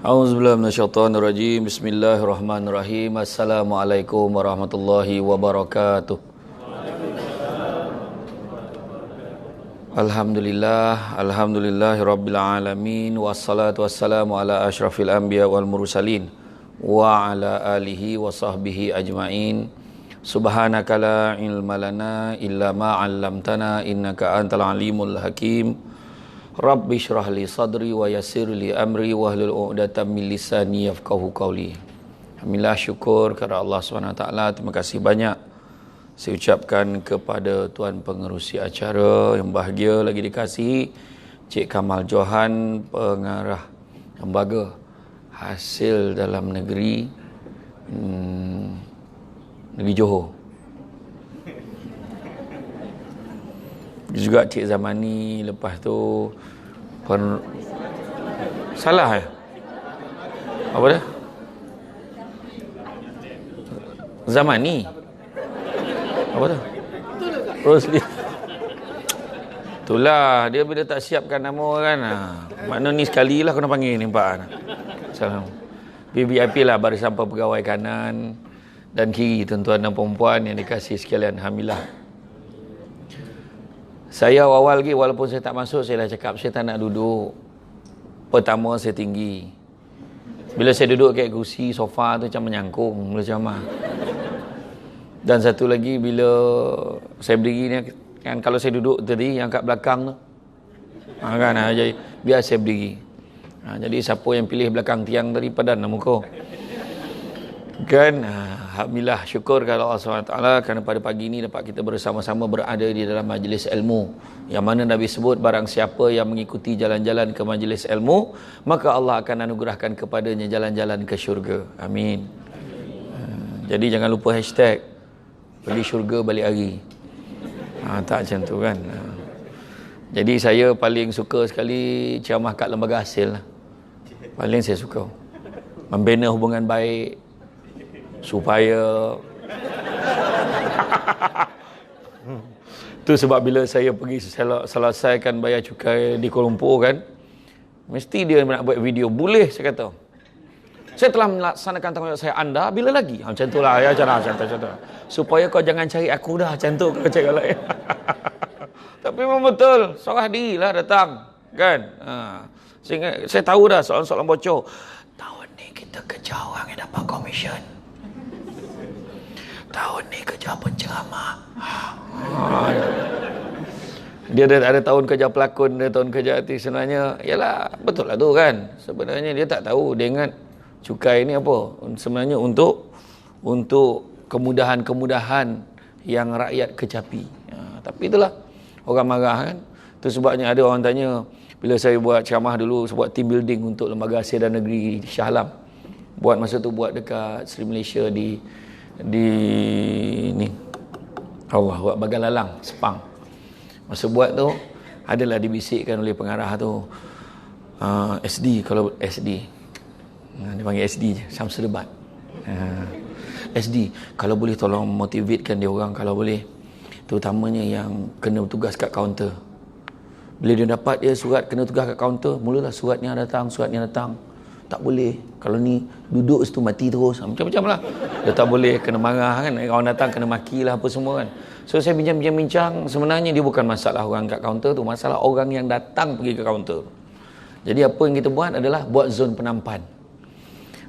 A'udzubillahi minasyaitonirrajim. Bismillahirrahmanirrahim. Assalamualaikum warahmatullahi wabarakatuh. Alhamdulillahirabbil alamin wassalatu wassalamu ala asyrafil anbiya wal mursalin wa ala alihi wa sahbihi ajmain. Subhanaka la ilma lana illa ma 'allamtana innaka antal alimul hakim. Rabbi syrah li sadri wa yassir li amri wahlul 'uqdatam min lisani yafqahu qawli. Alhamdulillah, syukur kepada Allah SWT. Terima kasih banyak saya ucapkan kepada Tuan Pengerusi acara yang bahagia lagi dikasihi, Cik Kamal Johan, pengarah lembaga hasil dalam negeri negeri Johor. Juga Cik Zamani, lepas tu salah apa dah? Zamani. Apa tu? Rosli. Itulah dia bila tak siapkan nama kan. Makna ni sekali lah kena panggil ni Pak. Salam. BBIP lah, Barisan Pegawai Kanan dan Kiri, tuan-tuan dan perempuan yang dikasihi sekalian. Alhamdulillah. Saya awal lagi, walaupun saya tak masuk, saya dah cakap saya tak nak duduk. Pertama, saya tinggi. Bila saya duduk kat kursi sofa tu macam menyangkung macam mana. Dan satu lagi, bila saya berdiri ni kan, kalau saya duduk tadi yang kat belakang tu kan, jadi biar saya berdiri. Jadi siapa yang pilih belakang tiang tadi padan lah muka kan. Alhamdulillah, syukur kepada Allah SWT kerana pada pagi ini dapat kita bersama-sama berada di dalam majlis ilmu, yang mana Nabi sebut barang siapa yang mengikuti jalan-jalan ke majlis ilmu, maka Allah akan anugerahkan kepadanya jalan-jalan ke syurga. Amin. Jadi jangan lupa hashtag pergi syurga balik hari. Tak macam tu kan. Jadi saya paling suka sekali ceramah kat lembaga hasil lah. Paling saya suka membina hubungan baik supaya tu sebab bila saya pergi selesaikan bayar cukai di Kuala Lumpur kan, mesti dia nak buat video. Boleh, saya kata, saya telah melaksanakan tanggungjawab saya. Anda bila lagi? Macam tu lah ya, macam supaya kau jangan cari aku dah, macam tu kau cari lain. Tapi memang betul, seorang diri lah datang kan. Saya tahu dah soalan-soalan bocor. Tahun ni kita kejar orang yang dapat komisen. Tahun ni kerja penceramah. Dia ada tahun kerja pelakon, dia tahun kerja artis. Sebenarnya, yalah, betul lah tu kan. Sebenarnya dia tak tahu, dia ingat cukai ni apa. Sebenarnya untuk kemudahan-kemudahan yang rakyat kecapi. Tapi itulah, orang marah kan. Itu sebabnya ada orang tanya, bila saya buat ceramah dulu, saya buat team building untuk Lembaga Hasil dan Negeri di Shah Alam. Masa tu buat dekat Sri Malaysia di ni buat Bagalalang, Sepang. Masa buat tu adalah dibisikkan oleh pengarah tu, SD, kalau SD dia panggil SD je, Syamsul Debat. SD, kalau boleh tolong motivatekan dia orang, kalau boleh, terutamanya yang kena bertugas kat kaunter. Bila dia dapat dia surat kena tugas kat kaunter, mulalah suratnya datang. Tak boleh, kalau ni duduk situ mati terus, macam-macam lah. Dia tak boleh, kena marah kan, orang datang kena maki lah apa semua kan. So saya bincang, sebenarnya dia bukan masalah orang kat kaunter tu, masalah orang yang datang pergi ke kaunter. Jadi apa yang kita buat adalah buat zon penampan.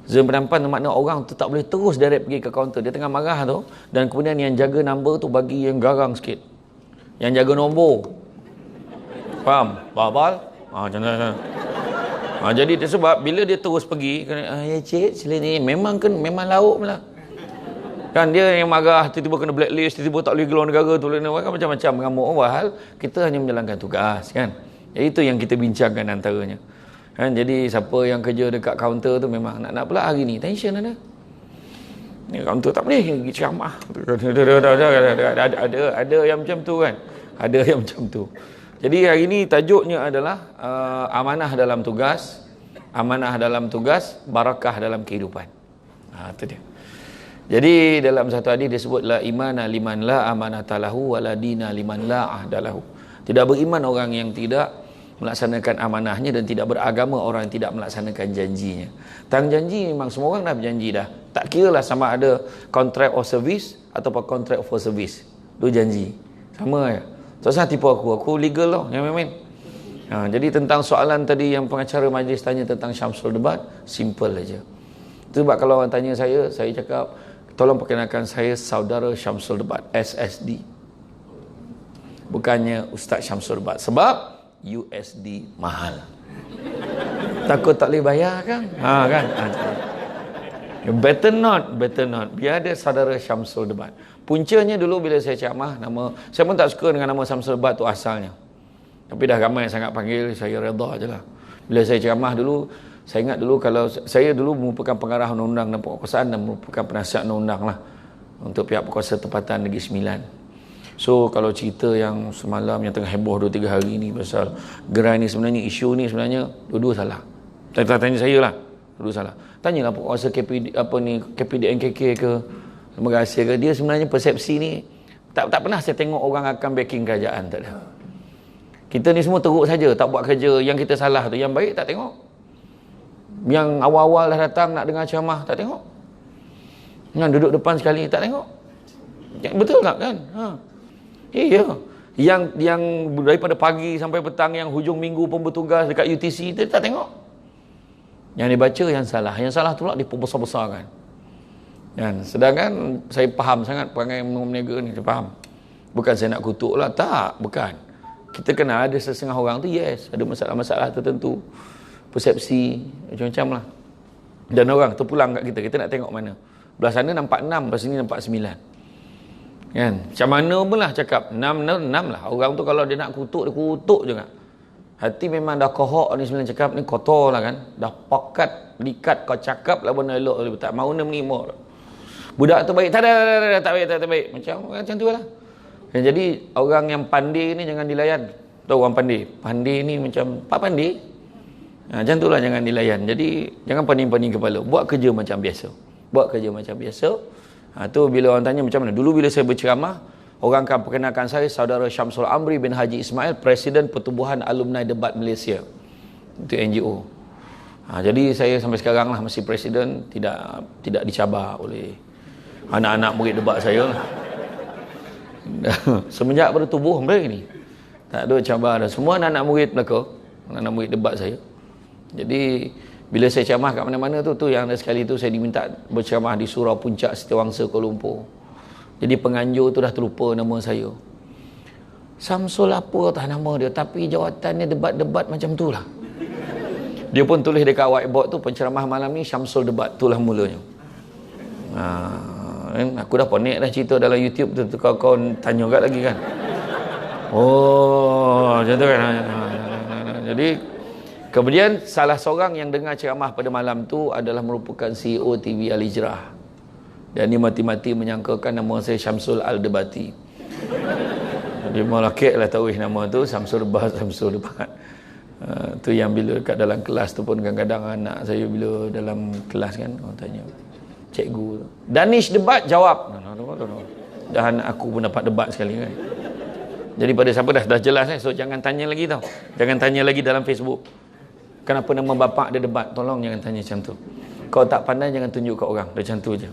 Zon penampan tu makna orang tu tak boleh terus direct pergi ke kaunter. Dia tengah marah tu, dan kemudian yang jaga nombor tu bagi yang garang sikit, yang jaga nombor, faham? Babal? Macam mana? Jadi sebab bila dia terus pergi, ya cik sila ni, memang lauk lah kan. Dia yang marah, tiba-tiba kena blacklist, tiba-tiba tak boleh keluar negara tu, kan macam-macam mengamuk. Padahal kita hanya menjalankan tugas kan. Jadi itu yang kita bincangkan antaranya kan. Jadi siapa yang kerja dekat kaunter tu memang nak pula hari ni tension ada. Ni kaunter tak boleh ceramah. Ada yang macam tu kan. Ada yang macam tu. Jadi hari ini tajuknya adalah amanah dalam tugas, barakah dalam kehidupan. Itu dia. Jadi dalam satu hadis disebut la imana liman la amanata lahu wa la dina liman la ahda lahu. Tidak beriman orang yang tidak melaksanakan amanahnya dan tidak beragama orang yang tidak melaksanakan janjinya. Tang janji memang semua orang dah berjanji dah. Tak kira lah sama ada contract of service ataupun contract for service. Tu janji. Sama ya. Tak usah tipu aku. Aku legal lah. Ya, main-main. Jadi tentang soalan tadi yang pengacara majlis tanya tentang Syamsul Debat, simple aja. Itu sebab kalau orang tanya saya cakap, tolong perkenalkan saya saudara Syamsul Debat, SSD. Bukannya Ustaz Syamsul Debat. Sebab USD mahal. Takut tak boleh bayar kan? Kan? Better not. Biar ada saudara Syamsul Debat. Puncanya dulu bila saya ceramah, saya pun tak suka dengan nama Syamsul Debat tu asalnya. Tapi dah ramai sangat panggil, saya redha je lah. Bila saya ceramah dulu, saya ingat dulu kalau saya dulu merupakan pengarah undang-undang dan pemerkosaan dan merupakan penasihat undang-undang lah untuk pihak perkuasa tempatan Negeri Sembilan. So kalau cerita yang semalam yang tengah heboh 2-3 hari ni pasal gerai ni sebenarnya, isu ni sebenarnya dua-dua salah. Tanya saya lah, dua-dua salah. Tanyalah penguasa KPDNKK ke lembaga rahsia ke, dia sebenarnya persepsi ni tak pernah saya tengok orang akan backing kerajaan, tak ada. Kita ni semua teruk saja, tak buat kerja. Yang kita salah tu, yang baik tak tengok. Yang awal-awal dah datang nak dengar ceramah, tak tengok. Yang duduk depan sekali, tak tengok. Betul tak kan? Iya. Yang daripada pagi sampai petang, yang hujung minggu pun bertugas dekat UTC, kita tak tengok. Yang dibaca yang salah. Yang salah tu lah diperbesar-besarkan. Dan sedangkan saya faham sangat perangai menega ni, saya faham. Bukan saya nak kutuk lah, tak, bukan. Kita kena ada setengah orang tu, yes, ada masalah-masalah tertentu, persepsi macam-macam lah, dan orang terpulang kat kita nak tengok mana. Belah sana nampak 6, belah sini nampak 9 kan, macam mana pun lah cakap 6 lah. Orang tu kalau dia nak kutuk, dia kutuk juga. Hati memang dah kohok ni sebenarnya, cakap ni kotor lah kan, dah pakat likat kau cakap lah benda elok, tak mahu nak menerima. Budak tu baik, tak baik macam tu lah. Jadi orang yang pandai ni jangan dilayan. Tahu orang pandai ni macam Pak Pandai, macam tu lah, jangan dilayan. Jadi jangan paning-paning kepala, buat kerja macam biasa. Tu bila orang tanya macam mana, dulu bila saya berceramah, orang akan perkenalkan saya saudara Syamsul Amri bin Haji Ismail, Presiden Pertubuhan Alumni Debat Malaysia. Itu NGO. Jadi saya sampai sekarang lah masih presiden, tidak dicabar oleh anak-anak murid debat saya. Semenjak bertubuh mereka ni tak ada cabar dah. Semua anak-anak murid belaka, anak-anak murid debat saya. Jadi bila saya ceramah kat mana-mana tu yang ada sekali tu saya diminta berceramah di Surau Puncak Setiawangsa Kuala Lumpur. Jadi penganjur tu dah terlupa nama saya. Syamsul apa tak nama dia, tapi jawatannya debat-debat macam tu lah. Dia pun tulis dekat whiteboard tu, penceramah malam ni Syamsul Debat, itulah mulanya. Aku dah ponek dah cerita dalam YouTube tu, kau tanya kat lagi kan. Macam tu kan. Jadi kemudian salah seorang yang dengar ceramah pada malam tu adalah merupakan CEO TV Al Hijrah, dan dia mati-mati menyangkakan nama saya Syamsul Al-Debati. Dia melakik lah tahu nama tu Syamsul Debat. Tu yang bila kat dalam kelas tu pun kadang-kadang anak saya bila dalam kelas kan orang tanya, cikgu Danish debat jawab, dah anak aku pun dapat debat sekali kan. Jadi pada siapa dah jelas so jangan tanya lagi tau, jangan tanya lagi dalam Facebook kenapa nama bapak dia debat, tolong jangan tanya macam tu. Kau tak pandai jangan tunjuk kat orang, dah macam tu je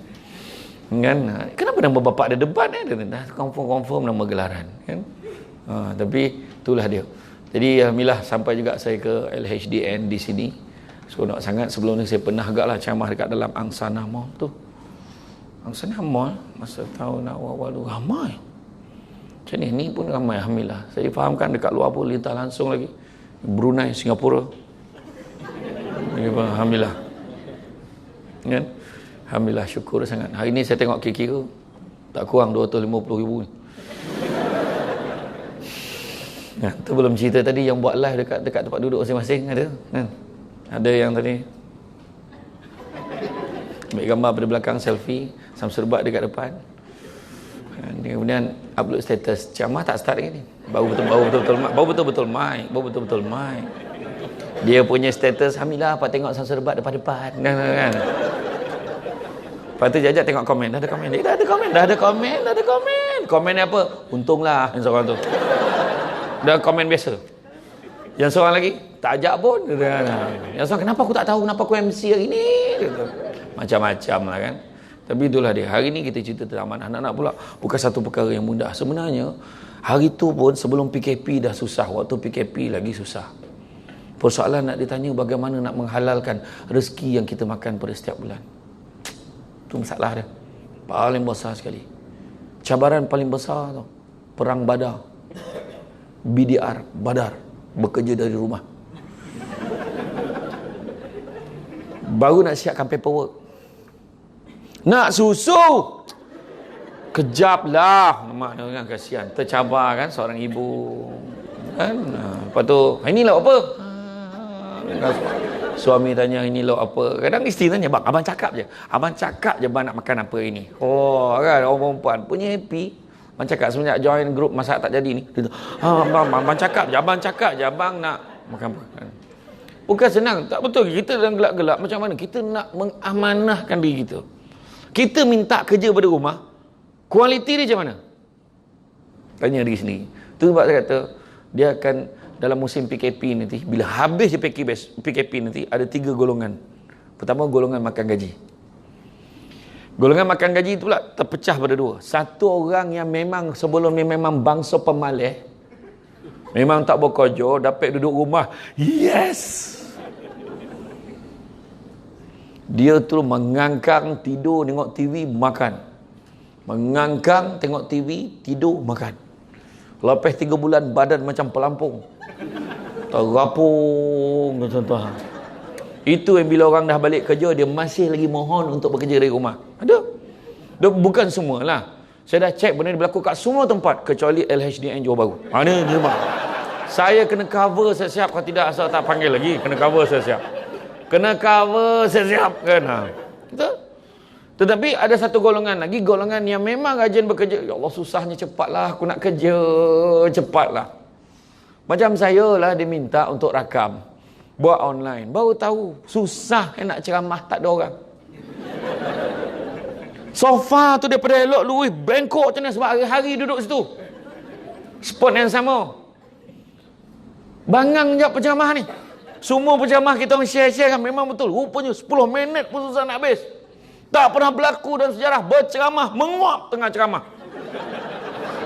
kan. Kenapa nama bapak dia debat dah confirm nama gelaran kan. Tapi itulah dia. Jadi alhamdulillah sampai juga saya ke LHDN di sini. Seronok sangat. Sebelum ni saya pernah agaklah ceramah dekat dalam Angsana Mall tu. Angsana Mall masa tahun awal-awal tu ramai. Macam ni pun ramai alhamdulillah. Saya fahamkan dekat luar pun lintas langsung lagi. Brunei, Singapura. Alhamdulillah. Kan? Alhamdulillah, syukur sangat. Hari ni saya tengok kira-kira tak kurang 250,000 ni. Tu belum cerita tadi yang buat live dekat tempat duduk masing-masing ada kan. Ada yang tadi ambil gambar pada belakang, selfie, Syamsul Debat dekat depan. Kemudian upload status. Ceramah tak start lagi ni. Baru betul-betul mic. Dia punya status, alhamdulillah Pak tengok Syamsul Debat depan-depan kan. Lepas tu jajak tengok komen. Dah ada komen. Komen ni apa? Untunglah seorang tu. Dah komen biasa. Yang seorang lagi, tak ajak pun. Yang seorang, kenapa aku tak tahu, kenapa aku MC hari ni? Macam-macam lah kan. Tapi itulah dia. Hari ni kita cerita tentang amanah. Anak-anak pula bukan satu perkara yang mudah. Sebenarnya, hari tu pun sebelum PKP dah susah. Waktu PKP lagi susah. Persoalan nak ditanya bagaimana nak menghalalkan rezeki yang kita makan pada setiap bulan. Itu masalah dia. Paling besar sekali. Cabaran paling besar tu. Perang Badar. BDR, Badar. Bekerja dari rumah. Baru nak siapkan paperwork. Nak susu, kejap lah. Mak dia kan kasihan, tercabar kan seorang ibu kan. Lepas tu, ini lauk apa? Suami tanya, ini lauk apa? Kadang isteri tanya, bang, abang cakap je bang nak makan apa ini. Oh kan, orang perempuan punya happy. Abang cakap semenjak join grup masak tak jadi ni, dia tu, abang cakap je abang nak makan apa. Bukan senang, tak betul. Kita dalam gelak-gelak macam mana kita nak mengamanahkan diri kita. Kita minta kerja pada rumah, kualiti dia macam mana? Tanya diri sendiri. Itu sebab saya kata, dia akan dalam musim PKP nanti, bila habis PKP nanti, ada 3 golongan. Pertama, golongan makan gaji. Golongan makan gaji itu pula terpecah pada 2. Satu orang yang memang sebelum ni memang bangsa pemalih, memang tak bekerja, dapat duduk rumah. Yes! Dia tu mengangkang, tidur, tengok TV, makan. Mengangkang, tengok TV, tidur, makan. Lepas 3 bulan, badan macam pelampung. Terapung, contoh. Itu yang bila orang dah balik kerja, dia masih lagi mohon untuk bekerja dari rumah. Ada. Bukan semualah. Saya dah cek benda ni berlaku kat semua tempat, kecuali LHDN Johor Bahru. Mana dia bang? Saya kena cover siap-siap, kalau tidak asal tak panggil lagi. Kena cover siap-siap. Kena cover siap-siap kan. Betul? Tetapi ada satu golongan lagi, golongan yang memang rajin bekerja. Ya Allah, susahnya cepatlah aku nak kerja, cepatlah. Macam saya lah diminta untuk rakam, buat online. Baru tahu susah nak ceramah tak ada orang. Sofa tu daripada elok lu, bengkok macam mana sebab hari-hari duduk situ. Spot yang sama. Bangang je penceramah ni. Semua penceramah kita orang share-share kan, memang betul. Rupanya 10 minit pun susah nak habis. Tak pernah berlaku dalam sejarah berceramah menguap tengah ceramah.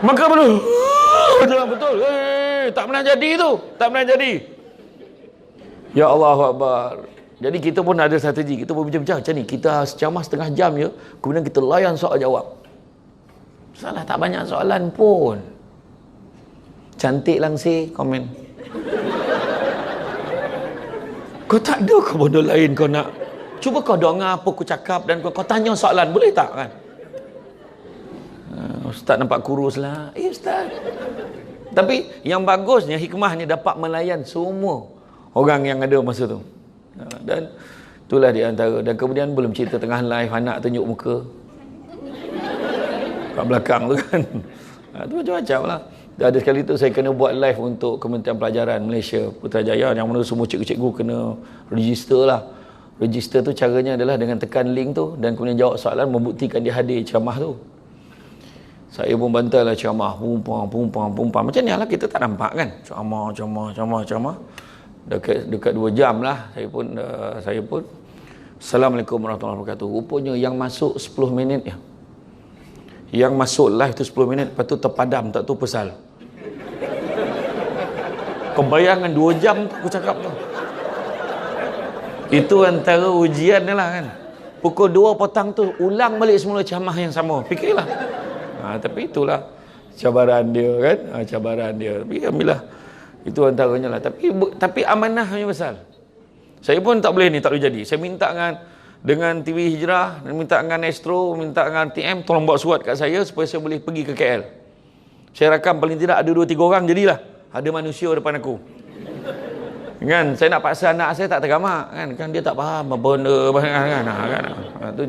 Maka betul. Betul. Tak pernah jadi tu. Tak pernah jadi. Ya Allahu Akbar. Jadi kita pun ada strategi. Kita pun bincang-bincang macam ni. Kita ceramah setengah jam je, kemudian kita layan soal jawab. Salah tak banyak soalan pun. Cantik langsir komen. Kau tak ada kau benda lain kau nak? Cuba kau dengar apa aku cakap dan kau tanya soalan, boleh tak kan? Ustaz nampak kurus lah. Ustaz. Tapi yang bagusnya, hikmahnya dapat melayan semua orang yang ada masa tu. Dan itulah di antara. Dan kemudian belum cerita tengah live, anak tunjuk muka kat belakang tu kan. Itu macam-macam lah. Dan ada sekali tu saya kena buat live untuk Kementerian Pelajaran Malaysia Putrajaya, yang mana semua cikgu-cikgu kena register lah. Register tu caranya adalah dengan tekan link tu dan kemudian jawab soalan, membuktikan dia hadir ceramah tu. Saya pun bantai lah ceramah, pumpang. Macam ni lah, kita tak nampak kan. Ceramah. Dekat 2 jam lah. Saya pun Assalamualaikum warahmatullahi wabarakatuh. Rupanya yang masuk 10 minit ya. Yang masuk live tu 10 minit, lepas tu terpadam, tak tahu pasal. Kebayangan 2 jam aku cakap tu. Itu antara ujian dia lah kan. Pukul 2 petang tu ulang balik semula ceramah yang sama. Fikirlah. Tapi itulah cabaran dia kan. Cabaran dia. Tapi alhamdulillah itu antaranya lah. Tapi amanahnya besar. Saya pun tak boleh ni, tak boleh jadi. Saya minta dengan TV Hijrah, minta dengan Astro, minta dengan TM, tolong buat surat kat saya supaya saya boleh pergi ke KL. Saya rakam paling tidak ada 2-3 orang, jadilah ada manusia depan aku. Kan, saya nak paksa anak saya tak tergamak kan dia tak faham apa benda kan. Tu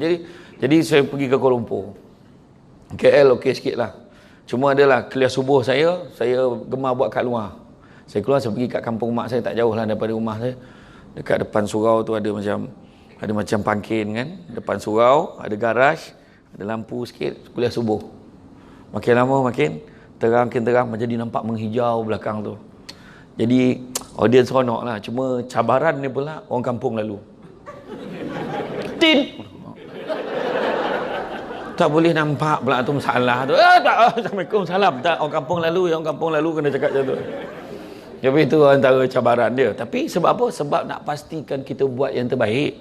jadi saya pergi ke Kuala Lumpur. KL okey sikitlah. Cuma adalah kuliah subuh saya gemar buat kat luar. Saya keluar, saya pergi kat kampung mak saya, tak jauh lah daripada rumah saya. Dekat depan surau tu ada macam pangkin kan. Depan surau ada garaj, ada lampu sikit, kuliah subuh. Makin lama makin terang, menjadi nampak menghijau belakang tu. Jadi Audience seronok lah. Cuma cabaran ni pula orang kampung lalu. Tin! Tak boleh nampak pula tu masalah tu. Tak, Assalamualaikum, salam. Tak, orang kampung lalu kena cakap macam tu. Tapi itu antara cabaran dia. Tapi sebab apa? Sebab nak pastikan kita buat yang terbaik.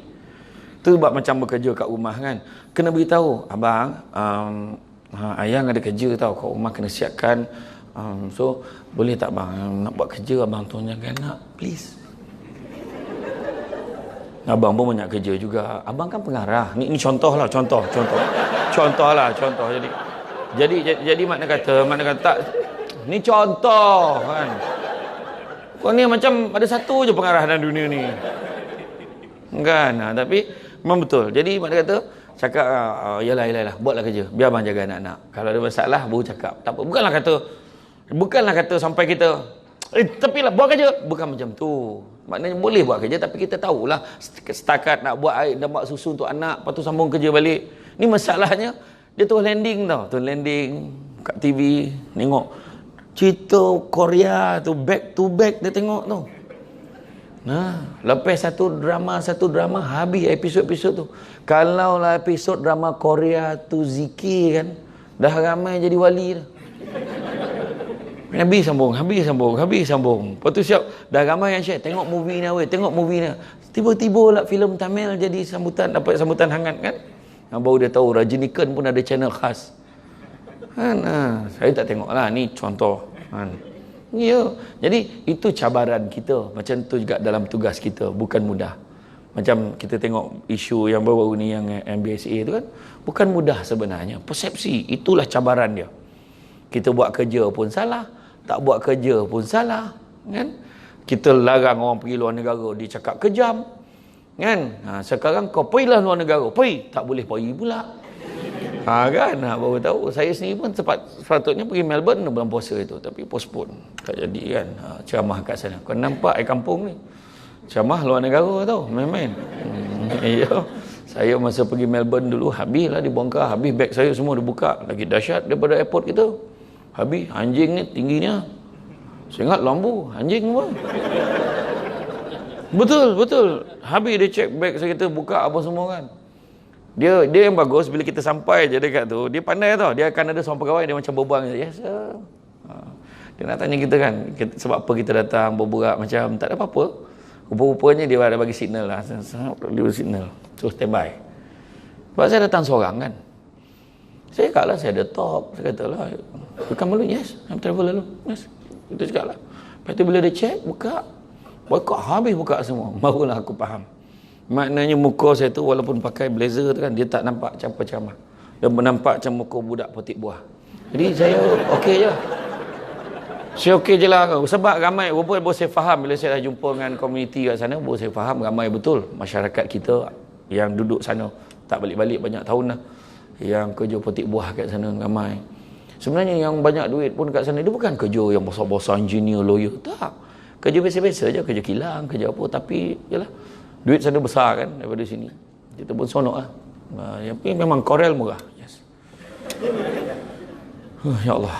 Tu sebab macam bekerja kat rumah kan. Kena beritahu, abang, ayang ada kerja tau kat rumah, kena siapkan. So, boleh tak bang, nak buat kerja abang tu jangan nak, please. Abang pun banyak kerja juga. Abang kan pengarah. Ni contoh lah, contoh. Jadi makna kata tak, ni contoh kan. Kau ni macam ada satu je pengarah dalam dunia ni. Kan? Tapi memang betul. Jadi makna kata cakap yalah, buatlah kerja. Biar abang jaga anak-anak. Kalau ada masalah baru cakap. Tak apa. Bukanlah kata sampai kita tapi lah buat kerja. Bukan macam tu. Maknanya boleh buat kerja tapi kita tahulah setakat nak buat air, nak buat susu untuk anak, lepas tu sambung kerja balik. Ni masalahnya dia terus landing tau. Terus landing kat TV, tengok cerita Korea tu back to back dia tengok tu. Nah, lepas satu drama habis episod-episod tu. Kalau lah episod drama Korea tu zikir kan, dah ramai jadi wali dah. Habis sambung. Lepas tu siap, dah ramai yang share, tengok movie ni. Tiba-tiba lah filem Tamil jadi dapat sambutan hangat kan. Baru dia tahu Rajinikan pun ada channel khas. Kan? Saya tak tengok lah, ni contoh. Kan? Ya. Jadi itu cabaran kita. Macam tu juga dalam tugas kita, bukan mudah. Macam kita tengok isu yang baru-baru ni, yang MBSA tu kan, bukan mudah sebenarnya. Persepsi, itulah cabaran dia. Kita buat kerja pun salah, tak buat kerja pun salah, kan? Kita larang orang pergi luar negara, dia cakap kejam, kan? Sekarang kau pergilah luar negara, tak boleh pergi pula. Kan? Baru tahu. Saya sendiri pun sepatutnya pergi Melbourne bulan puasa itu, tapi postpone. Tak jadi kan? Ceramah kat sana. Kau nampak kampung ni? Ceramah luar negara tau, main-main. Ya. Saya masa pergi Melbourne dulu, habislah dibongkar, habis beg saya semua dibuka. Lagi dahsyat daripada airport kita. Habis, anjing ni tingginya. Saya ingat lambu, anjing pun. Betul. Habis dia check beg saya, kita buka apa semua kan. Dia yang bagus, bila kita sampai je dekat tu, dia pandai tau. Dia akan ada seorang pegawai, dia macam berbual. Yes sir. Dia nak tanya kita kan, sebab apa kita datang, berbual macam tak ada apa-apa. Rupa-rupanya dia ada bagi signal lah. Dia bagi signal. So standby. Sebab saya datang seorang kan. Saya cakap lah, saya ada top. Saya kata lah, bukan malu, yes, I'm travel lalu. Yes, kita cakap lah. Lepas tu bila dia check, buka habis buka semua. Barulah aku faham. Maknanya muka saya tu walaupun pakai blazer tu kan, dia tak nampak macam ceramah. Dia nampak macam muka budak petik buah. Jadi saya okey je. Saya okey je lah. Sebab ramai, baru saya faham bila saya dah jumpa dengan komuniti kat sana, baru saya faham ramai betul masyarakat kita yang duduk sana. Tak balik-balik banyak tahun dah. Yang kerja petik buah kat sana ramai. Sebenarnya yang banyak duit pun kat sana, dia bukan kerja yang besar-besar, engineer, lawyer. Tak. Kerja biasa-biasa je, kerja kilang, kerja apa. Tapi, yalah, duit sana besar kan daripada sini. Kita pun sonok lah. Tapi memang Corel murah. Yes. Ya Allah.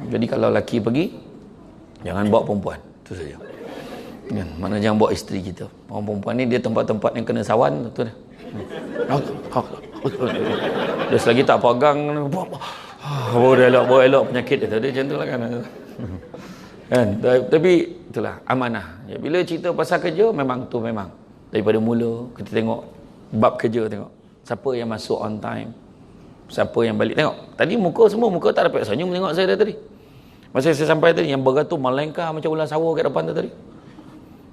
Jadi kalau lelaki pergi, jangan bawa perempuan. Itu saja. Kan? Mana jangan bawa isteri kita. Orang perempuan ni dia tempat-tempat yang kena sawan. Tu dah. Dia selagi tak pegang, bawa elok penyakit dia. Dia macam tu lah kan. Kan? Tapi itulah amanah. Ya, bila cerita pasal kerja, memang daripada mula kita tengok bab kerja, tengok siapa yang masuk on time, siapa yang balik. Tengok tadi muka tak dapat senyum tengok saya dah tadi. Masa saya sampai tadi, yang beratur melengkar macam ular sawa kat depan tu tadi.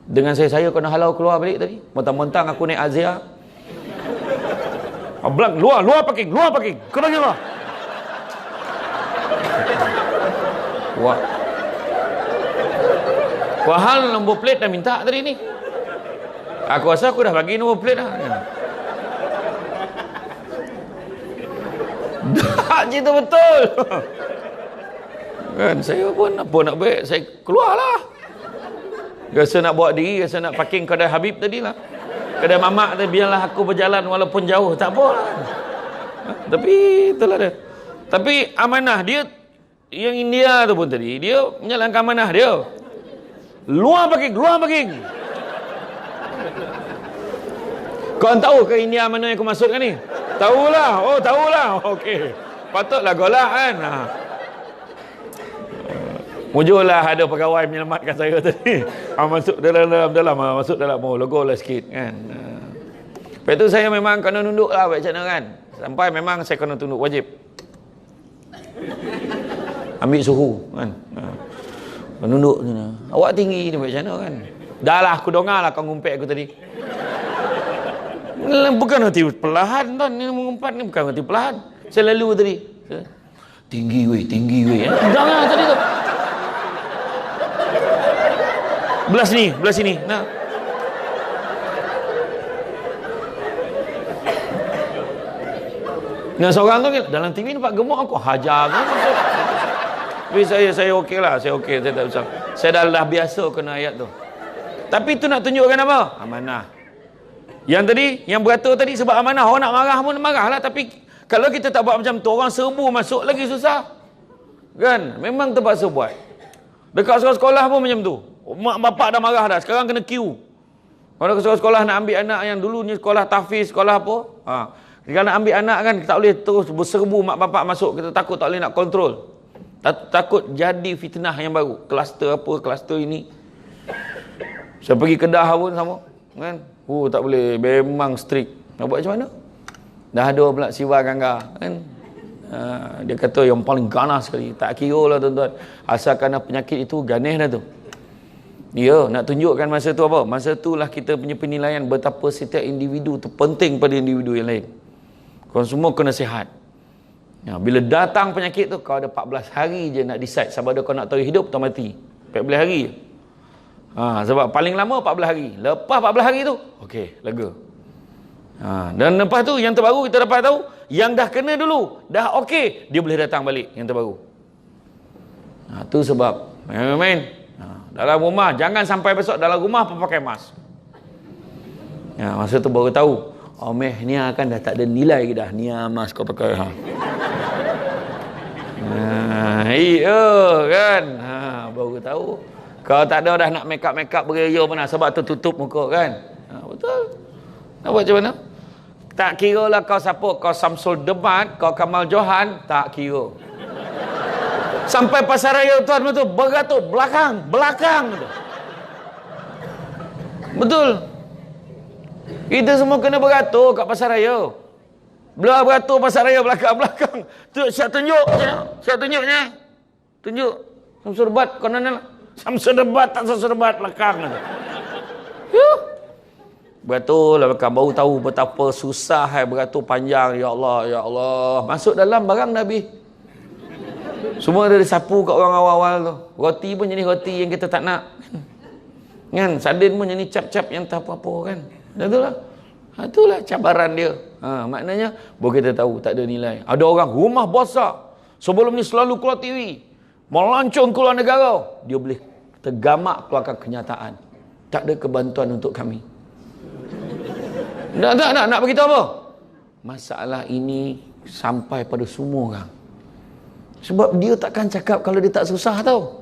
Dengan saya kena halau keluar balik tadi. Mentang-mentang aku naik Azia. Ablang, luar parking. Kena keluar. Wah, hal nombor plate dah minta tadi ni. Aku rasa aku dah bagi nombor plate dah. Tak, cerita betul. Kan, saya pun apa nak baik, saya keluarlah. Rasa nak bawa diri, rasa nak parking kedai Habib tadi lah. Kedai mamak tadi, biarlah aku berjalan walaupun jauh, tak apa lah. Tapi itulah dia. Tapi amanah dia, yang India tu pun tadi, dia menjalankan amanah dia. Luar parking, luar parking. Kau tahu ke India mana yang aku maksudkan ni? Tahulah. Oh, tahulah. Okey. Patutlah golak kan. Mujurlah ada pegawai menyelamatkan saya tadi. Masuk dalam masuk dalam logo lah sikit kan. Lepas tu saya memang kena nunduk lah buat macam mana kan. Sampai memang saya kena tunduk wajib. Ambil suhu kan. Menunduk sana. Awak tinggi ni buat macam mana kan. Dah lah aku dengar lah kau ngumpet aku tadi. Bukan hati perlahan tuan. Ni mengumpat ni bukan hati perlahan. Saya lalu tadi. Tinggi weh. Jangan tadi tu. Belah sini. Nah. Nah, seorang tu dalam TV nampak gemuk aku hajar aku. Tapi saya okey lah, saya tak usah. Saya dah biasa kena ayat tu. Tapi tu nak tunjukkan apa? Amanah. Yang tadi, yang beratur tadi sebab amanah. Orang nak marah pun marah lah. Tapi kalau kita tak buat macam tu, orang serbu masuk lagi susah. Kan? Memang terpaksa buat. Dekat sekolah pun macam tu. Mak bapak dah marah dah. Sekarang kena queue. Kalau ke sekolah nak ambil anak yang dulunya sekolah tahfiz, sekolah apa? Kalau nak ambil anak kan, tak boleh terus berserbu mak bapak masuk. Kita takut tak boleh nak kontrol. Takut jadi fitnah yang baru. Kluster apa, kluster ini. Saya pergi Kedah pun sama. Kan? Tak boleh. Memang strict. Nak buat macam mana? Dah ada pula siwa gangga. Kan? Dia kata yang paling ganas sekali. Tak kira lah tuan-tuan. Asalkan penyakit itu ganas dah tu. Ya, nak tunjukkan masa tu apa? Masa tu lah kita punya penilaian betapa setiap individu tu penting pada individu yang lain. Kau semua kena sihat. Ya, bila datang penyakit tu, kau ada 14 hari je nak decide sama ada kau nak tahu hidup atau mati. 14 hari je. Sebab paling lama 14 hari. Lepas 14 hari tu, okey, lega. Dan lepas tu, yang terbaru kita dapat tahu, yang dah kena dulu, dah okey, dia boleh datang balik yang terbaru. Tu sebab, main-main. Dalam rumah, jangan sampai besok dalam rumah pun pakai mask. Masa tu baru tahu, ni akan dah tak ada nilai dah. Ni mask kau pakai. Iya kan. Baru tahu. Kalau tak ada dah nak make up beria mana sebab tu tutup muka kan. Betul. Nak buat macam mana? Tak kira lah kau siapa, kau Samsul Debat, kau Kamal Johan, tak kira. Sampai pasaraya tuan betul beratur belakang. Betul. Kita semua kena beratur kat pasaraya. Belah beratur pasaraya belakang. Tu siap tunjuknya. Tunjuk. Samsul Debat kanan. Samsul Debat tak Samsul Debat belakang. Beratur lah belakang. Baru tahu betapa susah beratur panjang. Ya Allah. Masuk dalam barang dah habis. Semua ada disapu kat orang awal-awal tu. Roti pun jenis roti yang kita tak nak. Kan? Sardin pun jenis cap-cap yang tak apa-apa kan. Itulah. Itulah cabaran dia. Maknanya, baru kita tahu tak ada nilai. Ada orang rumah besar. Sebelum ni selalu keluar TV. Melancong keluar negara. Dia boleh tergamak keluarkan kenyataan. Tak ada kebantuan untuk kami. Nak beritahu apa? Masalah ini sampai pada semua orang. Sebab dia takkan cakap kalau dia tak susah tau.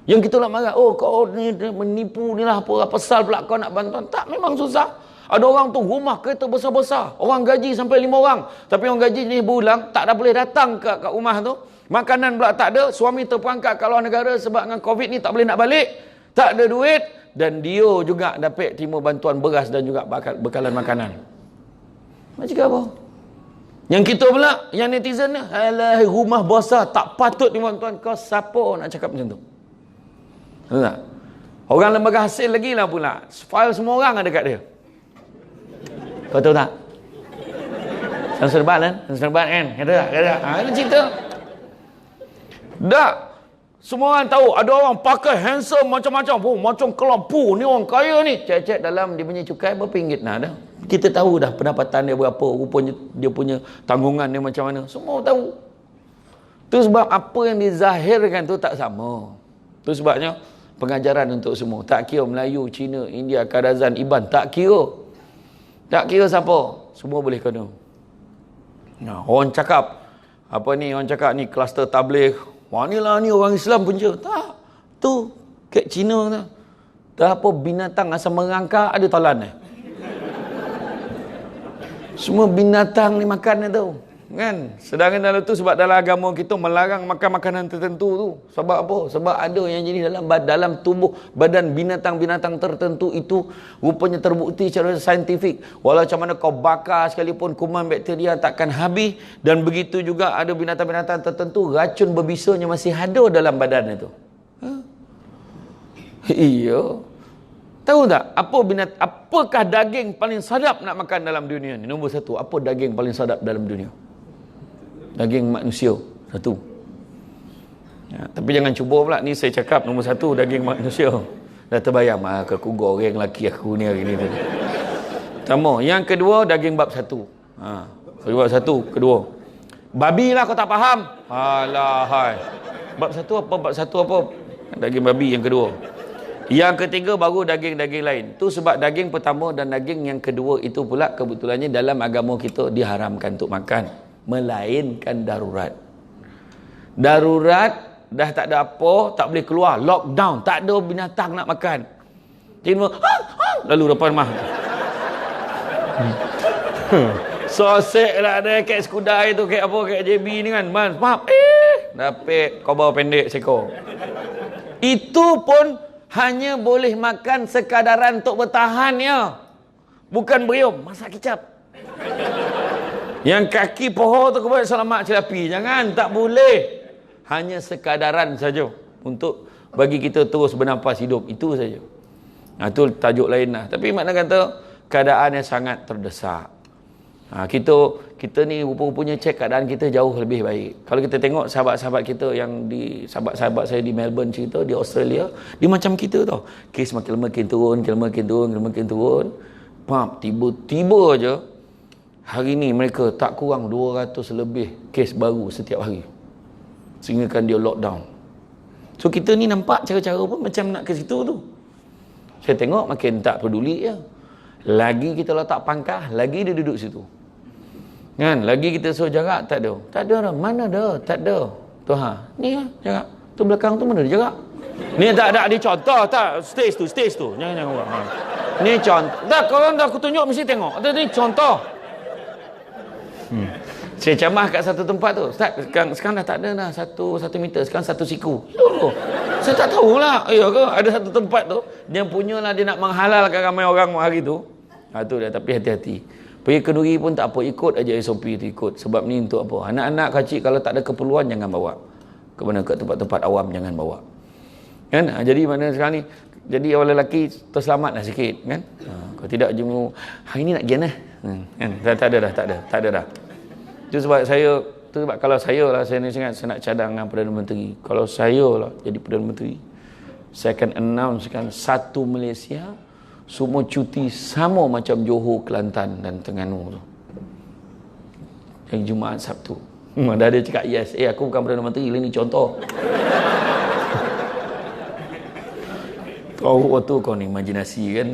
Yang kita nak marah, kau ni menipu ni lah apa pasal pula kau nak bantuan. Tak, memang susah. Ada orang tu rumah kereta besar-besar. Orang gaji sampai 5 orang. Tapi orang gaji ni berulang, tak dah boleh datang ke rumah tu. Makanan pula tak ada. Suami terperangkap kat luar negara sebab dengan COVID ni tak boleh nak balik. Tak ada duit. Dan dia juga dapat terima bantuan beras dan juga bekalan makanan. Macam apa? Yang kita pula, yang netizen ni, alah rumah besar, tak patut ni tuan-tuan. Kau siapa nak cakap macam tu? Tahu tak? Orang lembaga hasil lagi lah pula. File semua orang ada kat dia. Kau tahu tak? Samsul Debat kan? Samsul Debat kan? Kata tak? Itu cerita. Tak. Semua orang tahu, ada orang pakai handsome macam-macam. Macam kelampu, ni orang kaya ni. Cek-cek dalam dia punya cukai berapa ringgit. Dah. Kita tahu dah pendapatan dia berapa, rupanya dia punya tanggungan dia macam mana. Semua tahu. Tu sebab apa yang dizahirkan tu tak sama. Tu sebabnya pengajaran untuk semua. Tak kira Melayu, Cina, India, Kadazan, Iban. Tak kira. Tak kira siapa. Semua boleh kena. Orang cakap, orang cakap ni kluster tabligh. Wah ni lah ni orang Islam punca. Tak. Tu kat Cina tu. Dah apa binatang asal merangkak ada talan Semua binatang ni makan tu. Kan? Sedangkan dalam tu sebab dalam agama kita melarang makan makanan tertentu tu. Sebab apa? Sebab ada yang jadi dalam tubuh badan binatang-binatang tertentu itu rupanya terbukti secara saintifik. Walau macam mana kau bakar sekalipun kuman bakteria takkan habis, dan begitu juga ada binatang-binatang tertentu racun berbisanya masih ada dalam badan itu. Iya. Tahu tak apakah daging paling sadap nak makan dalam dunia ni? Nombor satu, apa daging paling sadap dalam dunia? Daging manusia. Satu. Ya, tapi jangan cuba pula ni saya cakap nombor satu daging manusia. Dah terbayang aku goreng laki aku ni hari ni. Pertama, yang kedua daging bab satu. Bab satu, kedua. Babi lah kau tak faham. Alah hai. Bab satu apa? Daging babi yang kedua. Yang ketiga baru daging-daging lain. Tu sebab daging pertama dan daging yang kedua itu pula kebetulannya dalam agama kita diharamkan untuk makan. Melainkan darurat. Darurat dah tak ada apa, tak boleh keluar, lockdown, tak ada binatang nak makan. Jadi lalu depan mah. Sosek lah ada kat Skudai tu, kat apa, kat JB ni kan. Maaf, dapat kobau pendek sekor. Itu pun hanya boleh makan sekadaran untuk bertahan ya. Bukan berium, masak kicap. Yang kaki pohon tu kau buat selamat celapi. Jangan, tak boleh. Hanya sekadaran saja untuk bagi kita terus bernafas hidup. Itu saja. Itu tajuk lain lah. Tapi makna kata keadaan yang sangat terdesak. Kita ni rupa-rupanya cek keadaan kita jauh lebih baik. Kalau kita tengok sahabat-sahabat kita yang sahabat-sahabat saya di Melbourne cerita, di Australia, dia macam kita tau. Kes makin makin turun. Pap, tiba-tiba aja hari ni mereka tak kurang 200 lebih kes baru setiap hari. Sehingga kan dia lockdown. So kita ni nampak cara-cara pun macam nak ke situ tu. Saya tengok makin tak peduli ya. Lagi kita letak pangkah, lagi dia duduk situ. Kan? Lagi kita suruh jarak, tak ada. Tak ada dah. Mana dah? Tak ada. Tu ni lah jarak. Tu belakang tu mana dia jarak? Ni tak ada, dia contoh tak. Stage tu. Jangan buat. Ni contoh. Tak, korang dah aku tunjuk mesti tengok. Ni contoh. Saya camah kat satu tempat tu. Ustaz, sekarang dah tak ada dah 1 meter. Sekarang 1 siku. Saya tak tahulah. Ada satu tempat tu. Dia punyalah dia nak menghalalkan ramai orang hari tu. Tu dah, tapi hati-hati. Pergi kenduri pun tak apa, ikut aja SOP tu ikut. Sebab ni untuk apa? Anak-anak kecil kalau tak ada keperluan jangan bawa. Ke mana, ke tempat-tempat awam jangan bawa. Kan? Jadi mana sekarang ni, jadi orang lelaki terselamatlah sikit kan. Kalau tidak jemu hari ni nak gian kan. Tak ada dah. Itu sebab kalau saya lah, saya nak cadang dengan Perdana Menteri. Kalau saya lah jadi Perdana Menteri, saya akan announcekan satu Malaysia semua cuti sama macam Johor, Kelantan dan Terengganu tu. Yang Jumaat Sabtu. Dah ada cakap yes. Aku bukan Perdana Menteri, ini contoh. Tahu waktu kau ni imajinasi kan.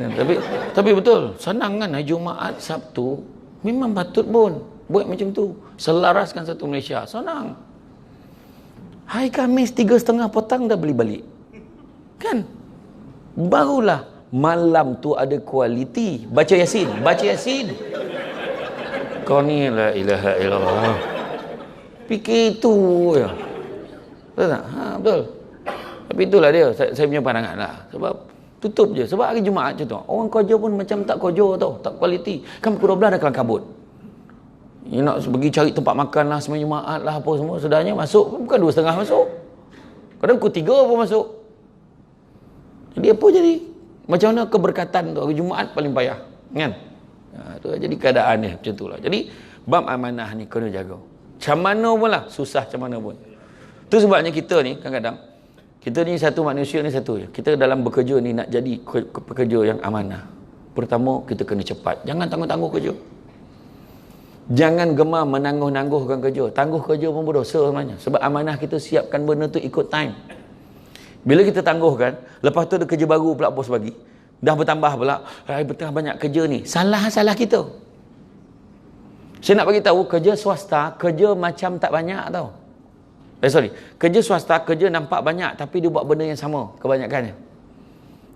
Tapi betul, senang kan Jumaat Sabtu. Memang patut pun buat macam tu. Selaraskan satu Malaysia. Senang. Hari Khamis 3:30 petang dah beli balik. Kan? Barulah malam tu ada kualiti. Baca Yasin. Kau ni la ilaha illallah. Fikir itu ya. Betul tak? Betul. Tapi itulah dia, saya punya pandangan lah. Sebab tutup je. Sebab hari Jumaat je tu. Orang kerja pun macam tak kerja tau. Tak kualiti. Kan pukul 12 dah kelang kabut. You nak pergi cari tempat makan lah, semua Jumaat lah apa semua. Sebenarnya masuk, bukan 2:30 masuk. Kadang pukul 3 pun masuk. Jadi apa jadi? Macam mana keberkatan tu? Hari Jumaat paling payah. Kan? Tu jadi keadaan dia macam tu lah. Jadi bab amanah ni kena jaga. Macam mana pun lah. Susah macam mana pun. Tu sebabnya kita ni kadang-kadang, kita ni satu manusia ni satu je. Kita dalam bekerja ni nak jadi pekerja yang amanah. Pertama, kita kena cepat. Jangan tangguh-tangguh kerja. Jangan gemar menangguh-nangguhkan kerja. Tangguh kerja pun berdosa sebenarnya. Sebab amanah kita siapkan benda tu ikut time. Bila kita tangguhkan, lepas tu ada kerja baru pula bos bagi. Dah bertambah pula, betah banyak kerja ni. Salah kita. Saya nak bagi tahu kerja swasta, kerja macam tak banyak tau. Kerja swasta, kerja nampak banyak tapi dia buat benda yang sama kebanyakannya.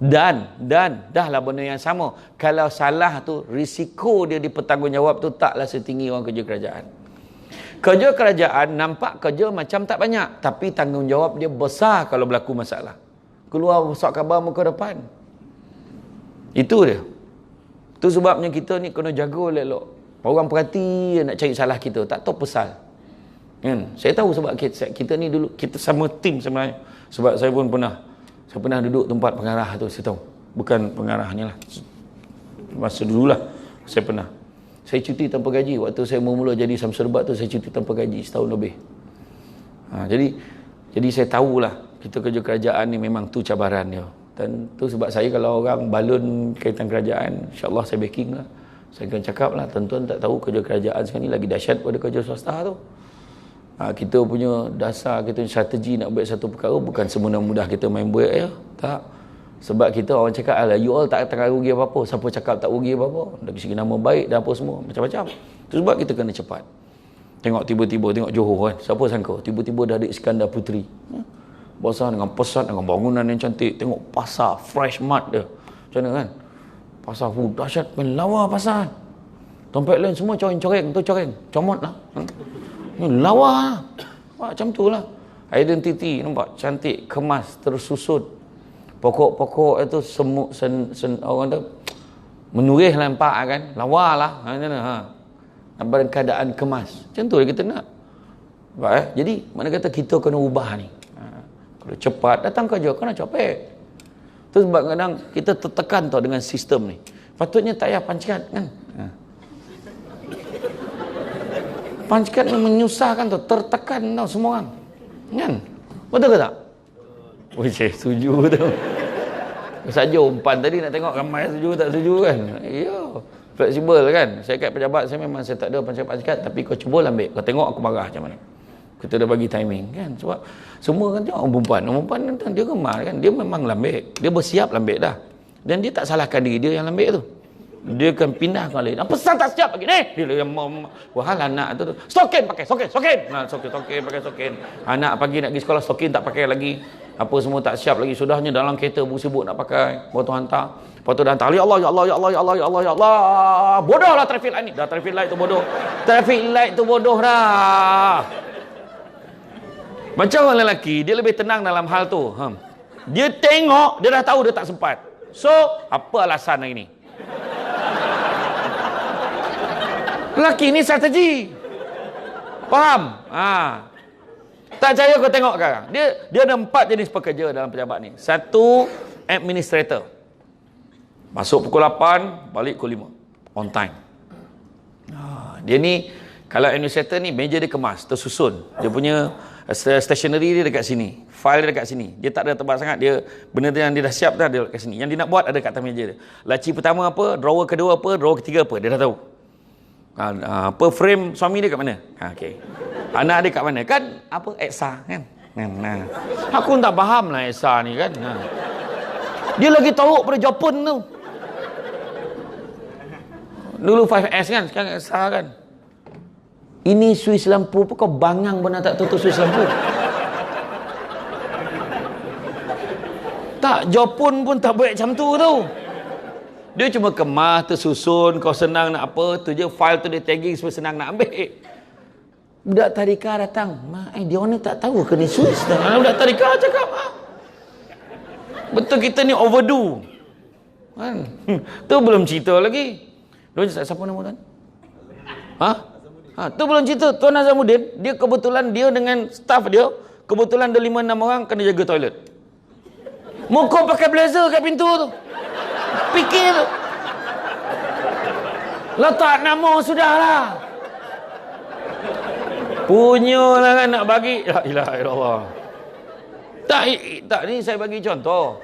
Dan dah lah benda yang sama. Kalau salah tu, risiko dia dipertanggungjawab tu taklah setinggi orang kerja kerajaan. Kerja kerajaan nampak kerja macam tak banyak, tapi tanggungjawab dia besar kalau berlaku masalah. Keluar besar khabar muka depan. Itu dia. Tu sebabnya kita ni kena jaga elok-elok. Orang perhati nak cari salah kita, tak tahu pasal. Kan? Saya tahu sebab kita ni dulu kita sama tim sebenarnya. Sebab saya pernah duduk tempat pengarah tu, saya tahu. Bukan pengarahnya lah. Masa dululah saya pernah. Saya cuti tanpa gaji. Waktu saya mula jadi Samsul Rebak tu, saya cuti tanpa gaji setahun lebih. Jadi saya tahulah kita kerja kerajaan ni memang tu cabaran dia. Dan tu sebab saya kalau orang balun kaitan kerajaan, insyaAllah saya backing lah. Saya akan cakap lah, tuan-tuan tak tahu kerja kerajaan sekarang ni lagi dahsyat pada kerja swasta tu. Kita punya dasar, kita strategi nak buat satu perkara bukan semudah-mudah kita main buat je. Tak. Sebab kita orang cakap, alah, you all tak akan rugi apa-apa. Siapa cakap tak rugi apa-apa. Dari segi nama baik dan apa semua. Macam-macam. Itu sebab kita kena cepat. Tengok tiba-tiba, tengok Johor kan. Siapa sangka? Tiba-tiba dah ada Iskandar Puteri. Besar dengan pesat, dengan bangunan yang cantik. Tengok pasar, fresh mart dia. Macam mana kan? Pasar food, dahsyat. Main lawa pasar. Tempat lain semua coreng-coreng. Tu coreng. Comot lah. Ni lawa lah. Macam tu lah. Identiti, nampak? Cantik, kemas, tersusun. Pokok-pokok itu semut orang tu menurih nampak kan, lawa lah, dalam keadaan kemas. Macam tu kita nak. Jadi mana kata kita kena ubah ni. Kalau cepat datang kerja kena capek. Tu sebab kadang kita tertekan tau dengan sistem ni. Patutnya tak payah pancat kan. Pancat ni menyusahkan tau, tertekan tau semua orang. Kan? Betul ke tak? Oh, saya setuju tu. Saja umpan tadi nak tengok ramai setuju tak setuju kan. Ya, fleksibel kan. Saya kat pejabat saya memang saya tak ada pancat-pancat, tapi kau cuba ambil. Kau tengok aku marah macam mana. Kita dah bagi timing kan. Sebab semua kan tengok orang perempuan dia gemar kan. Dia memang lambik. Dia bersiap lambik dah. Dan dia tak salahkan diri dia yang lambik tu. Dia akan pindah ke lain. Pesan tak siap lagi ni. Dia yang wahal anak tu. Stokin pakai, stokin. Nah, stokin pakai stokin. Anak pagi nak pergi sekolah, stokin tak pakai lagi. Apa semua tak siap lagi. Sudahnya dalam kereta sibuk nak pakai. Lepas tu hantar. Lepas tu dah hantar. Ya Allah, ya Allah, ya Allah, ya Allah, ya Allah, ya Allah. Bodoh lah traffic light ni. Dah traffic light tu bodoh. Traffic light tu bodoh dah. Macam orang lelaki, dia lebih tenang dalam hal tu. Dia tengok, dia dah tahu dia tak sempat. So, apa alasan hari ni? Lelaki ni strategi. Faham? Tak percaya kau tengok sekarang. Dia ada 4 jenis pekerja dalam pejabat ni. 1, administrator. Masuk pukul 8, balik pukul 5. On time. Dia ni, kalau administrator ni, meja dia kemas, tersusun. Dia punya stationery dia dekat sini. File dia dekat sini. Dia tak ada tebal sangat. Benda yang dia dah siap dah, dia dekat sini. Yang dia nak buat ada kat atas meja dia. Laci pertama apa, drawer kedua apa, drawer ketiga apa. Dia dah tahu. Apa frame suami dia kat mana? Okey. Anak dia kat mana? Kan apa Eksa kan? Nah. Aku tak faham lah Eksa ni kan. Dia lagi tahu pada Jepun tu. Dulu 5S kan, sekarang Eksa kan. Ini suis lampu apa kau bangang pun tak tutup suis lampu. Tak, Jepun pun tak buat macam tu tau. Dia cuma kemas, tersusun, kau senang nak apa, tu je file tu dia tagging supaya senang nak ambil. Budak tadika datang, dia ni tak tahu ke ni suis. Budak tadika cakap, betul kita ni overdo. Kan? Tu belum cerita lagi. Dia cakap, siapa nama tuan? Tu belum cerita. Tuan Azamuddin, dia kebetulan dia dengan staff dia, kebetulan ada 5-6 orang kena jaga toilet. Muka pakai blazer kat pintu tu. Fikir tu. Letak nama sudahlah. Punyalah kan nak bagi. La ilaha illallah. Tak ni saya bagi contoh.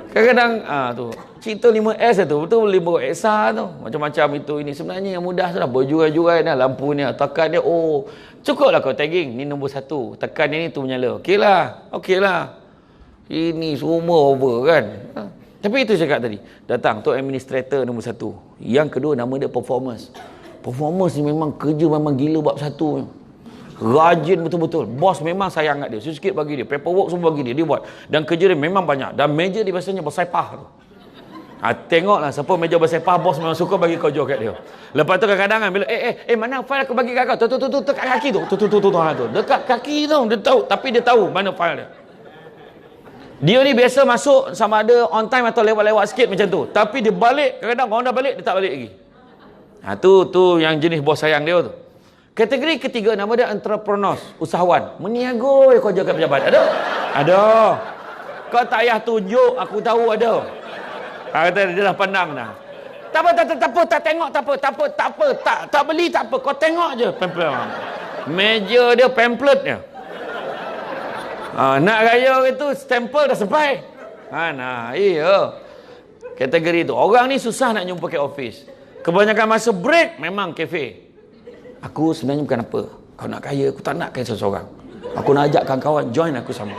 Kadang-kadang tu cerita 5S tu betul 5 Eksa tu. Macam-macam itu ini sebenarnya yang mudah sudah berjurai-jurai dah lampu ni tekan dia cukuplah kau tagging ni nombor 1. Tekan ni tu menyala. Okeylah. Ini semua over kan. Tapi itu cakap tadi. Datang tu administrator nombor 1. Yang kedua nama dia performance. Performance ni memang kerja memang gila bab 1. Rajin betul-betul. Bos memang sayang kat dia. Sikit bagi dia. Paperwork semua bagi dia. Dia buat. Dan kerja dia memang banyak. Dan meja dia biasanya bersepah tu. Tengoklah siapa meja bersepah, bos memang suka bagi kerja kat dia. Lepas tu kadang-kadang kan bila mana file aku bagi kat kau? Tu dekat kaki tu. Tu. Dekat kaki tu. Dia tahu, tapi dia tahu mana file dia. Dia ni biasa masuk sama ada on time atau lewat-lewat sikit macam tu. Tapi dia balik, kadang-kadang orang dah balik, dia tak balik lagi. Tu yang jenis bos sayang dia tu. Kategori ketiga nama dia entrepreneurs, usahawan. Meniaga kerja kat pejabat. Ada. Kau tak payah tunjuk, aku tahu ada. Kata dia dah pandang dah. Tak apa, tak tengok, tak apa, tak beli, tak apa. Kau tengok je pamphlet. Meja dia pamphlet dia. Nak raya itu stempel dah sampai. Iya. Kategori tu. Orang ni susah nak jumpa ke office. Kebanyakan masa break memang kafe. Aku sebenarnya bukan apa. Kau nak kaya, aku tak nak kaya seseorang. Aku nak ajak kawan join aku sama.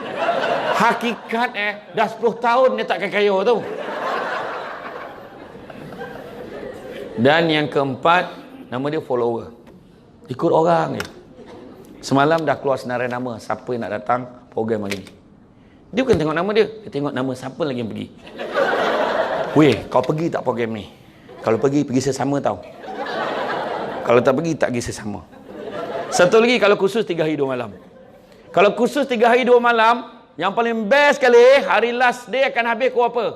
Hakikat dah 10 tahun dia tak kaya tu. Dan yang keempat, nama dia follower. Ikut orang je. Semalam dah keluar senarai nama siapa yang nak datang program hari ni. Dia bukan tengok nama dia tengok nama siapa lagi yang pergi. Weh, kau pergi tak program ni? Kalau pergi sesama tau. Kalau tak pergi, tak pergi sesama. Satu lagi, kalau khusus 3 hari 2 malam. Kalau khusus 3 hari 2 malam, yang paling best sekali, hari last day akan habis pukul apa?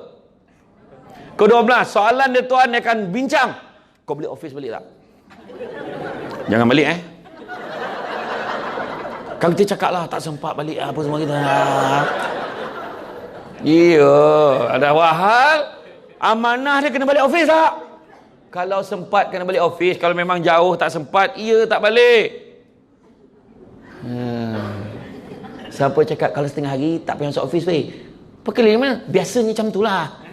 Pukul 12. Soalan dia tuan, dia akan bincang. Kau balik office balik tak? Jangan balik Kalau kita cakap lah, tak sempat balik apa semua kita. Iya, ada hal amanah dia kena balik office tak? Kalau sempat kena balik office, kalau memang jauh tak sempat, tak balik. Siapa cakap kalau setengah hari tak payah masuk office weh? Perkeli mana? Biasanya macam tu lah.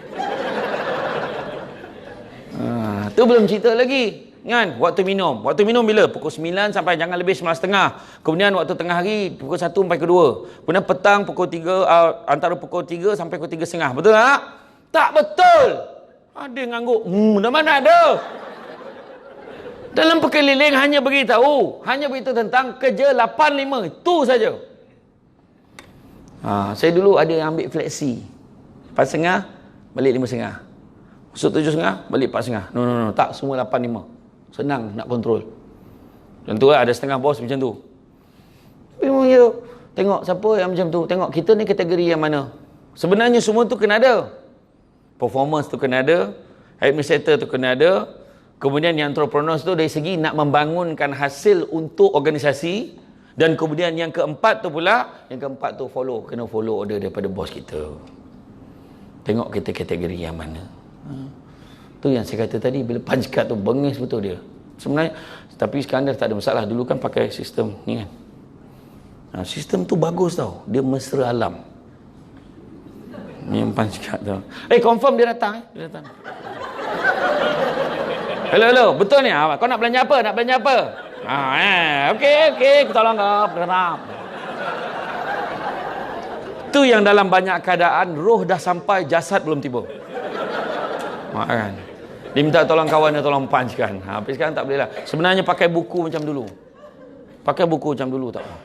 Tu belum cerita lagi. Kan? Waktu minum bila? Pukul 9 sampai jangan lebih 9.30. Kemudian waktu tengah hari pukul 1 sampai ke 2. Kemudian petang pukul 3, antara pukul 3 sampai pukul 3.30. Betul tak? Tak betul. Ada ngangguk. Dah mana ada? Dalam perkeliling hanya beritahu tentang kerja 8-5. Itu saja. Saya dulu ada yang ambil fleksi. 4.30 balik 5.30. Masuk 7.30 balik 4.30. No. Tak, semua 8-5. Senang nak kontrol. Tentu lah ada setengah bos macam tu. Tapi memang ya. Tengok siapa yang macam tu. Tengok kita ni kategori yang mana. Sebenarnya semua tu kena ada. Performance tu kena ada. Administrator tu kena ada. Kemudian yang entrepreneurs tu dari segi nak membangunkan hasil untuk organisasi. Dan kemudian yang keempat tu follow. Kena follow order daripada bos kita. Tengok kita kategori yang mana. Tu yang saya kata tadi, bila punch card tu bengis betul dia. Sebenarnya, tapi sekarang dah tak ada masalah. Dulu kan pakai sistem ni kan. Sistem tu bagus tau. Dia mesra alam. Ni yang punch card tu. Confirm dia datang. Dia datang. Hello. Betul ni? Kau nak belanja apa? Okey. Aku tolong kau. Berharap. Tu yang dalam banyak keadaan, roh dah sampai, jasad belum tiba. Kan? Dia minta tolong kawan dia tolong punch kan. Tapi sekarang tak boleh lah. Sebenarnya pakai buku macam dulu. Tak apa.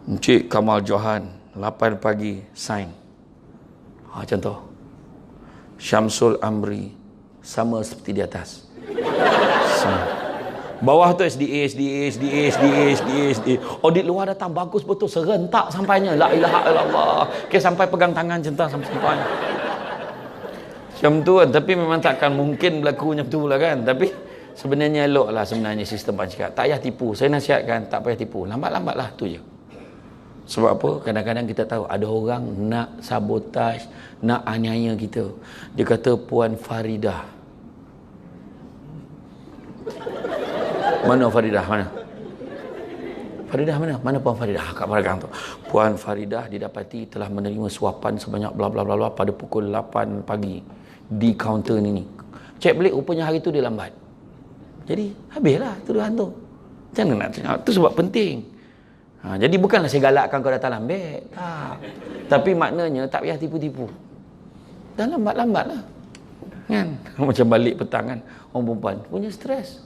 Encik Kamal Johan 8 pagi sign. Contoh. Syamsul Amri sama seperti di atas. Bawah tu SDA. Audit luar datang bagus betul, serentak sampainya. La ilaha illallah. Sampai pegang tangan centang sampai. Macam tu kan, tapi memang takkan mungkin berlaku macam tu lah kan. Tapi sebenarnya elok lah sebenarnya sistem punch card. Tak payah tipu. Saya nasihatkan tak payah tipu. Lambat-lambat lah tu je. Sebab apa? Kadang-kadang kita tahu ada orang nak sabotaj, nak aniaya kita. Dia kata Puan Faridah. Mana Faridah? Mana Puan Faridah? Kat belakang tu. Puan Faridah didapati telah menerima suapan sebanyak bla bla bla pada pukul 8 pagi di kaunter ni. Cek balik rupanya hari tu dia lambat. Jadi habislah tuduhan tu. Jangan nak tengok. Tu sebab penting. Jadi bukanlah saya galakkan kau datang lambat. Tak. Tapi maknanya tak payah tipu-tipu. Dah lambat-lambat lah. Kan? Macam balik petang kan. Orang perempuan punya stres.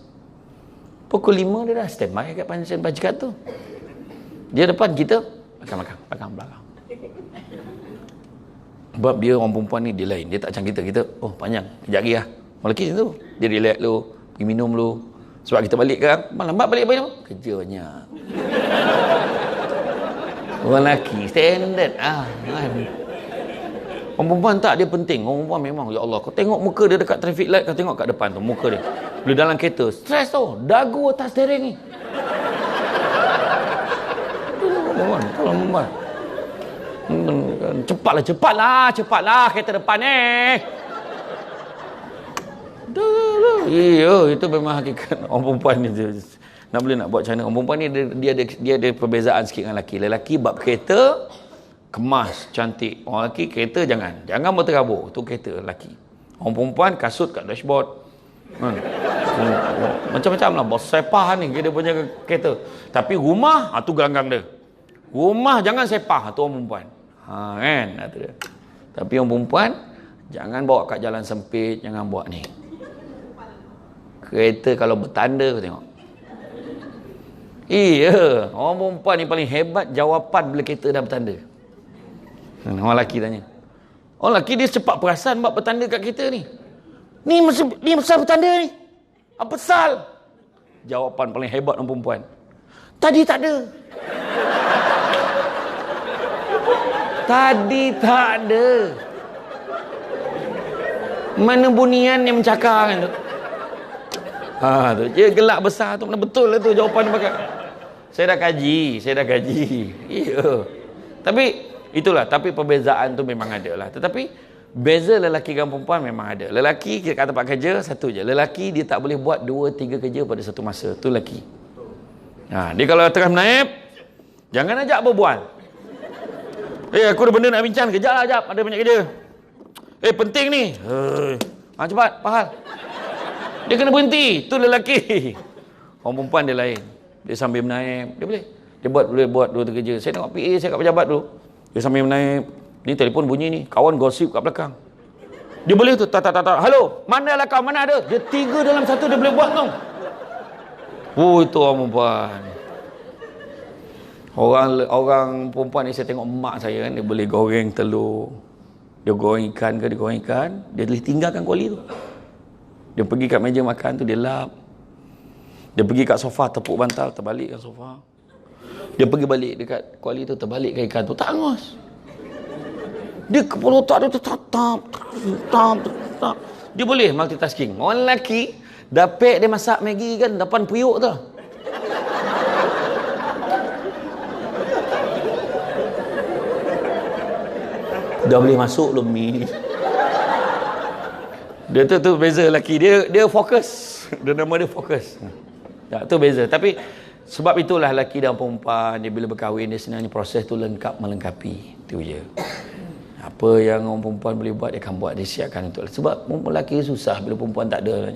Pukul 5 dia dah standby kat pension bajikat tu. Dia depan kita, belakang. Sebab dia orang perempuan ni dia lain. Dia tak macam kita. Oh panjang, kejap lagi lah. Orang lelaki tu, dia relax dulu, pergi minum dulu. Sebab kita balik kan, lambat balik apa? Kerja banyak. Orang lelaki, standard. Orang perempuan tak, dia penting. Orang perempuan memang, ya Allah, kau tengok muka dia dekat traffic light, kau tengok kat depan tu, muka dia. Bila dalam kereta, stres tau, dagu atas steering ni. Kalau perempuan. Cepatlah kereta depan ni. Iya, itu memang hakikat orang perempuan ni. Nak buat macam mana? Orang perempuan ni dia ada perbezaan sikit dengan lelaki. Lelaki bab kereta kemas, cantik. Orang lelaki kereta jangan berterabur. Itu kereta lelaki. Orang perempuan kasut kat dashboard. Macam-macam lah. Bos sepah ni dia punya kereta. Tapi rumah, tu gelanggang dia. Rumah jangan sepah, tu orang perempuan. Kan? Itu dia. Tapi orang perempuan jangan bawa kat jalan sempit, jangan bawa ni. Kereta kalau bertanda kau tengok. Iya, orang perempuan ni paling hebat jawapan bila kereta dah bertanda. Orang lelaki tanya. Orang lelaki dia cepat perasan buat bertanda kat kereta ni. Ni pasal bertanda ni. Apa pasal? Jawapan paling hebat orang perempuan. Tadi tak ada. Tadi tak ada. Mana bunian yang mencakar kan tu? Tu dia gelak besar tu, mana betul lah tu jawapan dia pakai. Saya dah kaji. Iya. Tapi itulah, tapi perbezaan tu memang ada lah. Tetapi beza lelaki dan perempuan memang ada. Lelaki kat tempat kerja satu je. Lelaki dia tak boleh buat 2-3 kerja pada satu masa. Tu lelaki. Dia kalau tengah menaip, jangan ajak berbual. Aku ada benda nak bincang, kejap lah, ada banyak kerja. Penting ni. Cepat, Pahal. Dia kena berhenti. Tu lelaki. Orang perempuan dia lain. Dia sambil menaip, dia boleh buat 2-3 kerja. Saya tengok PA saya kat pejabat tu. Dia sambil menaip. Ni telefon bunyi ni. Kawan gosip kat belakang. Dia boleh tu. Tak. Halo, mana lah kau? Mana ada? Dia 3 dalam 1 dia boleh buat tau. Itu orang perempuan. Orang perempuan ni saya tengok mak saya kan, dia boleh goreng telur. Dia goreng ikan. Dia boleh tinggalkan kuali tu. Dia pergi kat meja makan tu, dia lap. Dia pergi kat sofa, tepuk bantal, terbalik kat sofa. Dia pergi balik dekat kuali tu, terbalik kat ikan tu. Tak angus. Dia kepala otak dia tu tap. Dia boleh multitasking. Orang lelaki, dapet dia masak Maggi kan, depan periuk tu. Dah boleh masuk belum mi? Dia tu beza lelaki. Dia fokus. Dia nama dia fokus. Tu beza. Tapi sebab itulah lelaki dan perempuan dia bila berkahwin dia sebenarnya proses tu melengkapi. Itu je. Apa yang orang perempuan boleh buat dia akan buat, dia siapkan untuk. Sebab lelaki susah bila perempuan tak ada.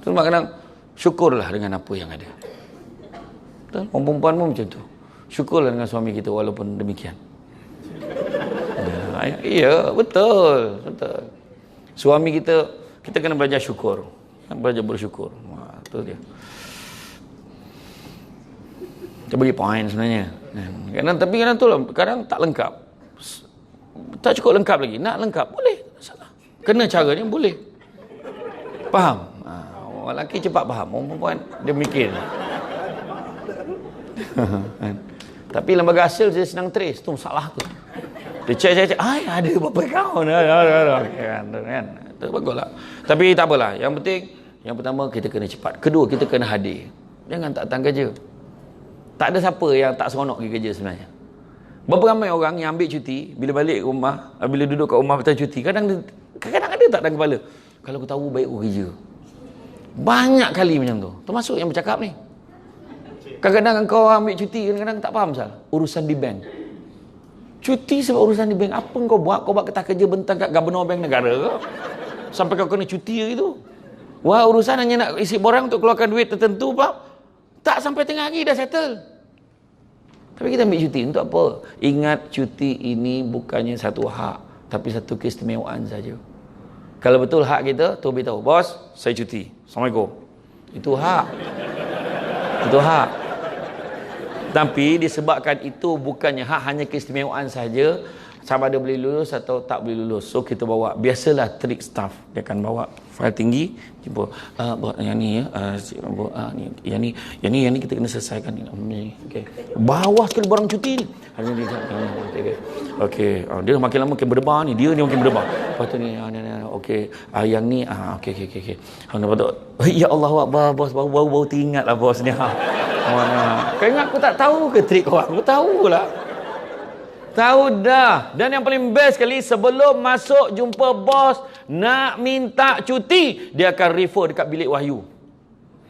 Sebab kadang syukurlah dengan apa yang ada. Betul? Orang perempuan pun macam tu. Syukurlah dengan suami kita walaupun demikian. Ya, betul. Suami kita kena belajar syukur. Belajar bersyukur. Itu dia. Kita bagi point sebenarnya. Tapi kadang tu lah, kadang tak lengkap. Tak cukup lengkap lagi. Nak lengkap, boleh. Salah. Kena caranya, boleh. Faham? Orang lelaki cepat faham. Orang perempuan, dia mikir. Tapi lembaga hasil dia senang trace. Tu salah tu. Dia cek. Ada berapa kawan. Kan? Itu baguslah. Tapi tak apalah. Yang penting, yang pertama kita kena cepat. Kedua, kita kena hadir. Jangan tak datang kerja. Tak ada siapa yang tak seronok pergi kerja sebenarnya. Berapa ramai orang yang ambil cuti, bila balik ke rumah, bila duduk kat rumah betul cuti, kadang ada tak dalam kepala. Kalau aku tahu baik aku kerja. Banyak kali macam tu. Termasuk yang bercakap ni. Kadang-kadang kau ambil cuti, kadang-kadang tak faham sah. Urusan di bank. Cuti sebab urusan di bank. Apa kau buat? Kau buat ketah kerja bentang kat Governor Bank negara ke? Sampai kau kena cuti gitu. Wah, urusan hanya nak isi borang untuk keluarkan duit tertentu, Pak. Tak sampai tengah hari dah settle. Tapi kita ambil cuti untuk apa? Ingat, cuti ini bukannya satu hak, tapi satu keistimewaan saja. Kalau betul hak kita, tu beritahu, bos, saya cuti. Assalamualaikum. Itu hak. Itu hak. Tapi disebabkan itu bukannya hak, hanya keistimewaan saja, sama ada boleh lulus atau tak boleh lulus. So kita bawa, biasalah trik staff, dia akan bawa fail tinggi, jumpa buat yang ni ya, yang ni kita kena selesaikan ni. Okey. Bawa sekali barang cuti ni. Okey. Dia makin lama makin berdebar ni, dia ni makin berdebar. Lepas tu ni okey, yang ni okey. Lepas tu ya Allah Akbar, bos baru teringatlah bos ni. Mana? Kau ingat aku tak tahu ke trik kau? Aku tahulah. Tahu dah. Dan yang paling best sekali, sebelum masuk jumpa bos nak minta cuti, dia akan refer dekat bilik Wahyu,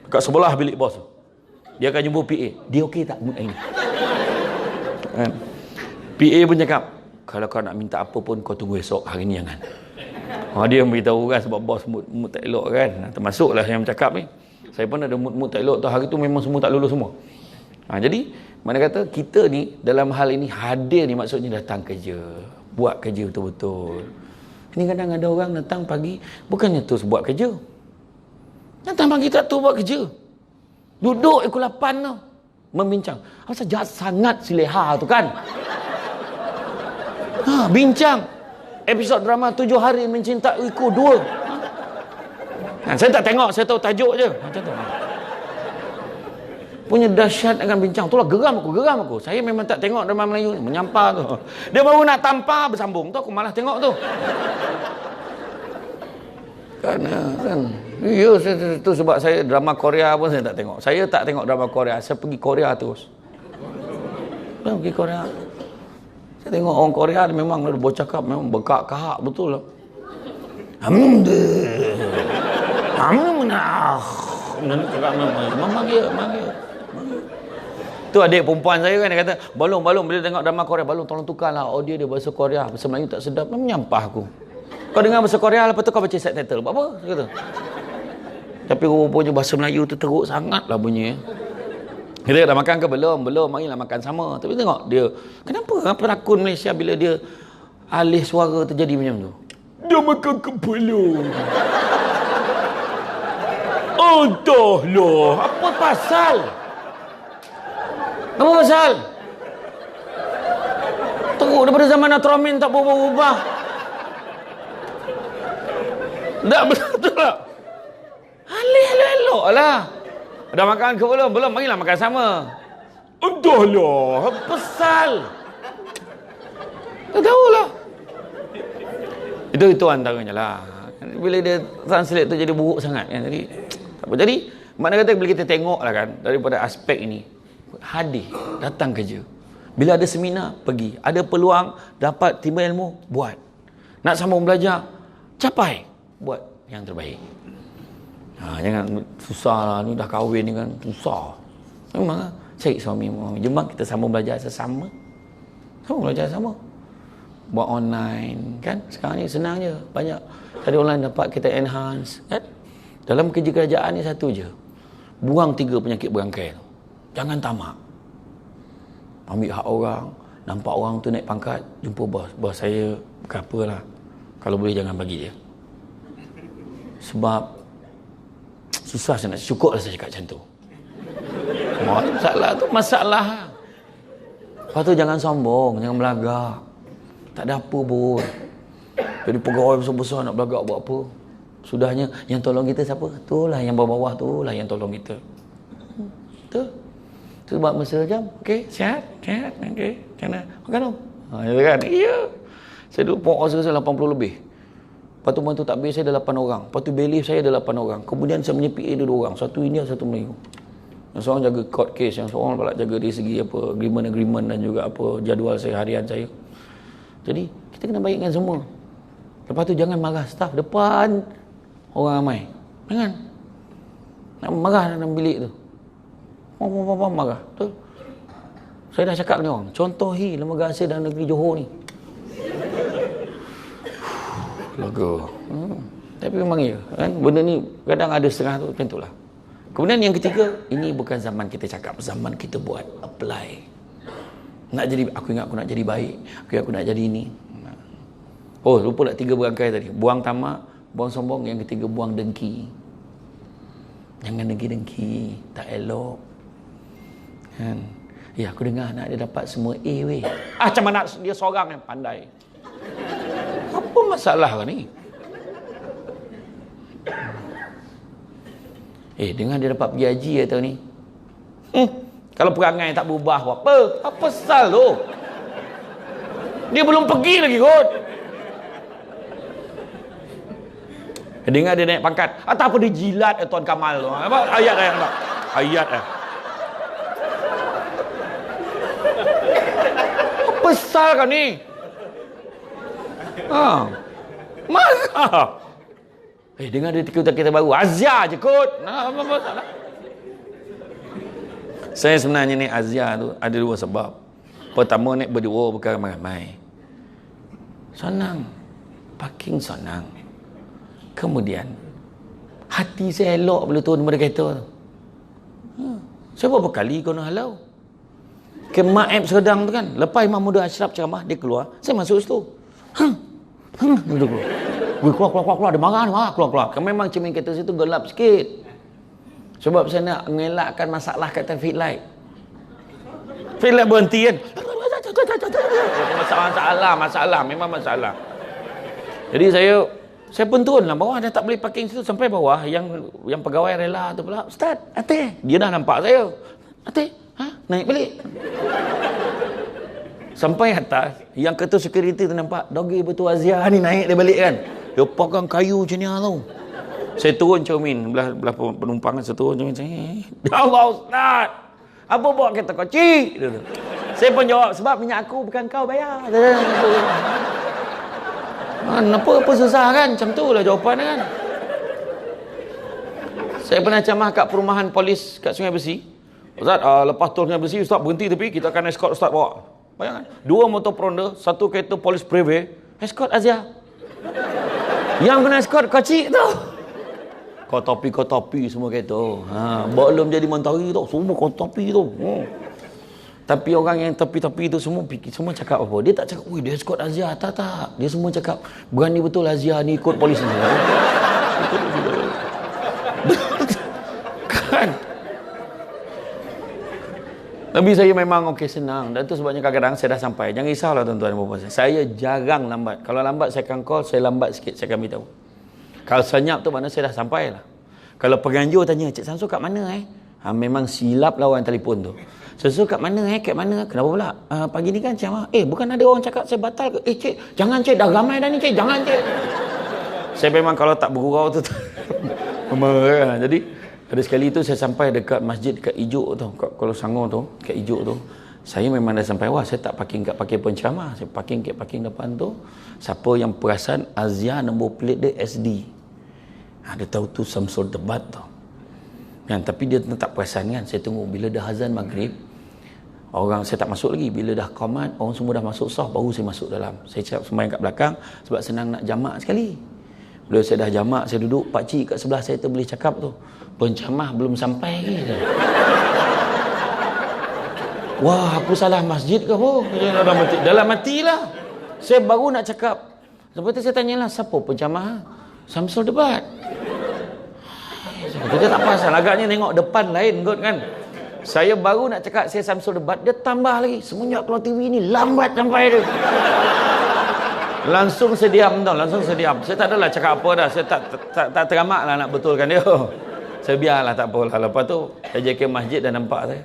dekat sebelah bilik bos. Dia akan jumpa PA. Dia okey tak mood ini? Kan? PA pun cakap, kalau kau nak minta apa pun kau tunggu esok, hari ni jangan. Dia beritahu kan, sebab bos mood tak elok kan. Termasuklah yang bercakap ni. Saya pun ada mood tak elok tu, hari tu memang semua tak lulus semua. Jadi mana kata kita ni dalam hal ini hadir ni maksudnya datang kerja, buat kerja betul-betul. Ini kadang ada orang datang pagi bukannya tu buat kerja, datang pagi tak tu buat kerja, duduk pukul 8 tu membincang. Apa jahat sangat si Leha tu kan. Bincang episod drama 7 hari mencintaiku 2. Saya tak tengok, saya tahu tajuk je macam tu. Punya dahsyat akan bincang. Itulah geram aku. Saya memang tak tengok drama Melayu ni, menyampah tu. Dia baru nak tampar bersambung tu, aku malah tengok tu. Kan. Ya, itu sebab saya drama Korea pun saya tak tengok. Saya tak tengok drama Korea, saya pergi Korea terus. Saya pergi Korea. Saya tengok orang Korea memang ada bercakap, memang bekak-kahak betul lah. Manggil. Tu adik perempuan saya kan, dia kata, Balong bila tengok drama Korea, Balong tolong tukarlah audio dia bahasa Korea, bahasa Melayu tak sedap. Menyampah aku. Kau dengar bahasa Korea, lepas tu kau baca subtitle. Buat apa? Dia kata. Tapi rupanya bahasa Melayu tu teruk sangat lah bunyi. Kita dah makan ke belum? Belum, marilah makan sama. Tapi tengok dia, kenapa pelakon Malaysia bila dia alih suara terjadi macam tu? Dia makan kepala. Entahlah, apa pasal? Apa pasal? Teruk daripada zaman Atromin tak berubah-ubah. Tak betul tak? Elok lah. Dah makan ke belum? Belum, marilah makan sama. Entahlah, apa pasal? Tak tahulah. Itu antaranya lah. Bila dia translate tu jadi buruk sangat kan. Jadi tak apa. Jadi mana kata bila kita tengok lah kan, daripada aspek ini, hadir, datang kerja. Bila ada seminar, pergi. Ada peluang dapat timba ilmu, buat. Nak sambung belajar, capai, buat yang terbaik. Jangan susah lah, ni dah kahwin ni kan, susah. Memang lah, cari suami. Jom kita sambung belajar sesama. Sambung belajar sama. Buat online kan, sekarang ni senang je, banyak tadi online dapat kita enhance kan. Dalam kerja kerajaan ni satu je, buang 3 penyakit berangkai tu. Jangan tamak, ambil hak orang, nampak orang tu naik pangkat, jumpa bos saya ke apalah, kalau boleh jangan bagi dia, sebab susah saya nak cukup lah saya cakap macam tu. Masalah tu masalah. Lepas tu jangan sombong, jangan belagak. Tak ada apa pun. Jadi pegawai besar-besar nak belagak buat apa? Sudahnya yang tolong kita siapa? Itulah yang bawah-bawah tu lah yang tolong kita. Tu. Sebab masa jam. Okey, sihat. Okey. Macam mana? Makan dong. Ya kan? Iya. Saya duduk pokok rasa 80 lebih. Lepas tu bantu takbir saya ada 8 orang. Lepas tu belief saya ada 8 orang. Kemudian saya punya PA ada 2 orang. Satu India, satu Melayu. Yang seorang jaga court case, yang seorang pula jaga dari segi apa agreement dan juga apa jadual saya harian saya. Jadi kita kena baikkan semua. Lepas tu jangan marah staff depan orang ramai. Jangan. Nak marah dalam bilik tu. Marah. Betul. Saya dah cakap ni orang. Contohi lembaga hasil dalam negeri Johor ni. Lega. Tapi memang ya. Kan? Benda ni kadang ada setengah tu macam itulah. Kemudian yang ketiga, ini bukan zaman kita cakap. Zaman kita buat. Apply. Nak jadi, aku ingat aku nak jadi baik. Aku ingat aku nak jadi ini. Oh, lupa nak 3 berangkai tadi. Buang tamak, buang sombong. Yang ketiga, buang dengki. Jangan dengki-dengki, tak elok. Kan? Ya, aku dengar anak dia dapat semua A weh. Macam mana dia seorang yang pandai. Apa masalah kau ni? Dengar dia dapat pergi haji atau ni. Kalau perangai tak berubah apa? Apa sal tu? Dia belum pergi lagi kot. Dengar dia naik pangkat. Atau apa dia jilat Tuan Kamal tu. Apa ayat apa? Ayat Apa sal kau ni? Masa? Dengar dia kita baru. Azia je kot. Apa masalah? Saya sebenarnya ni Azia tu ada dua sebab. Pertama, naik berdua bukan ramai-ramai. Senang. Parking senang. Kemudian hati saya elok bila turun daripada kereta tu. Saya berapa kali kau nak halau ke Maib Serdang tu kan. Lepas Imam Muda Ashraf ceramah, dia keluar, saya masuk situ. Dia keluar. Dia marah, keluar. Memang cermin kereta situ gelap sikit. Sebab saya nak mengelakkan masalah kat traffic light. Traffic light berhenti kan. Masalah. Memang masalah. Jadi saya pun turun lah bawah. Dia tak boleh parking situ. Sampai bawah, yang pegawai rela tu pula, Ustaz, Ateh. Dia dah nampak saya. Ateh, naik balik. Sampai atas, yang ketua security tu nampak, dogi betul Azia ni naik dia balik kan. Dia pegang kayu macam ni tau. Saya turun cermin, belah penumpang, saya turun cermin. Ya Allah Ustaz, apa bawa kereta kocik? Saya pun jawab, sebab minyak aku bukan kau bayar. Apa susah kan? Macam tu lah jawapan kan. Saya pernah ceramah kat perumahan polis kat Sungai Besi. Ustaz, lepas tol Sungai Besi, Ustaz berhenti tepi, kita akan escort Ustaz bawa. Bayangkan, 2 motor Peronda, 1 kereta polis Preve, escort Azia. Yang kena escort kocik tu. Kau topi semua kereta. Belum jadi mentari tu, semua kau topi tu. Tapi orang yang tepi-tepi tu semua cakap apa? Dia tak cakap, "Oi, dia escort Azia." Tak. Dia semua cakap, "Berani betul Azia ni ikut polis ni." Kan? Tapi saya memang senang. Dan tu sebabnya kadang-kadang saya dah sampai. Jangan risaulah tuan-tuan dan puan-puan. Saya jarang lambat. Kalau lambat saya akan call, saya lambat sikit, saya akan beritahu. Kalau senyap tu mana saya dah sampai lah. Kalau penganjur tanya, "Cik Samsul kat mana memang silap lah orang telefon tu. "Samsul kat mana kat mana?" "Kenapa pula? Pagi ni kan ceramah." Bukan ada orang cakap saya batal ke?" "Cik, jangan cik, dah ramai dah ni cik, jangan cik." Saya memang kalau tak bergurau tu marah. Jadi ada sekali tu saya sampai dekat masjid kat Ijuk tu, kat Kuala Sangor tu, kat Ijuk tu. Saya memang dah sampai, saya tak parking kat parking penceramah. Saya parking kat parking depan tu. Siapa yang perasan Azia nombor plate dia SD. Dia tahu tu Samsul Debat tu. Tapi dia tak perasan kan. Saya tunggu bila dah azan maghrib, saya tak masuk lagi. Bila dah qamat, orang semua dah masuk saf, baru saya masuk dalam. Saya cakap sembahyang kat belakang sebab senang nak jamak sekali. Bila saya dah jamak, saya duduk, pakcik kat sebelah saya tu boleh cakap tu, "Penceramah belum sampai lagi." Wah, aku salah masjid ke apa? Dalam hati lah. Saya baru nak cakap. Lepas tu saya tanyalah, "Siapa penceramah?" "Samsul Debat." Kita tak pasal. Agaknya tengok depan lain kot kan. Saya baru nak cakap saya Samsul Debat, dia tambah lagi. Semenjak keluar TV ni lambat sampai tu. Langsung saya diam tau. Saya tak adalah cakap apa dah. Saya tak teramak lah nak betulkan dia. Saya biarlah, tak apalah. Lepas tu saya jaga ke masjid dan nampak saya.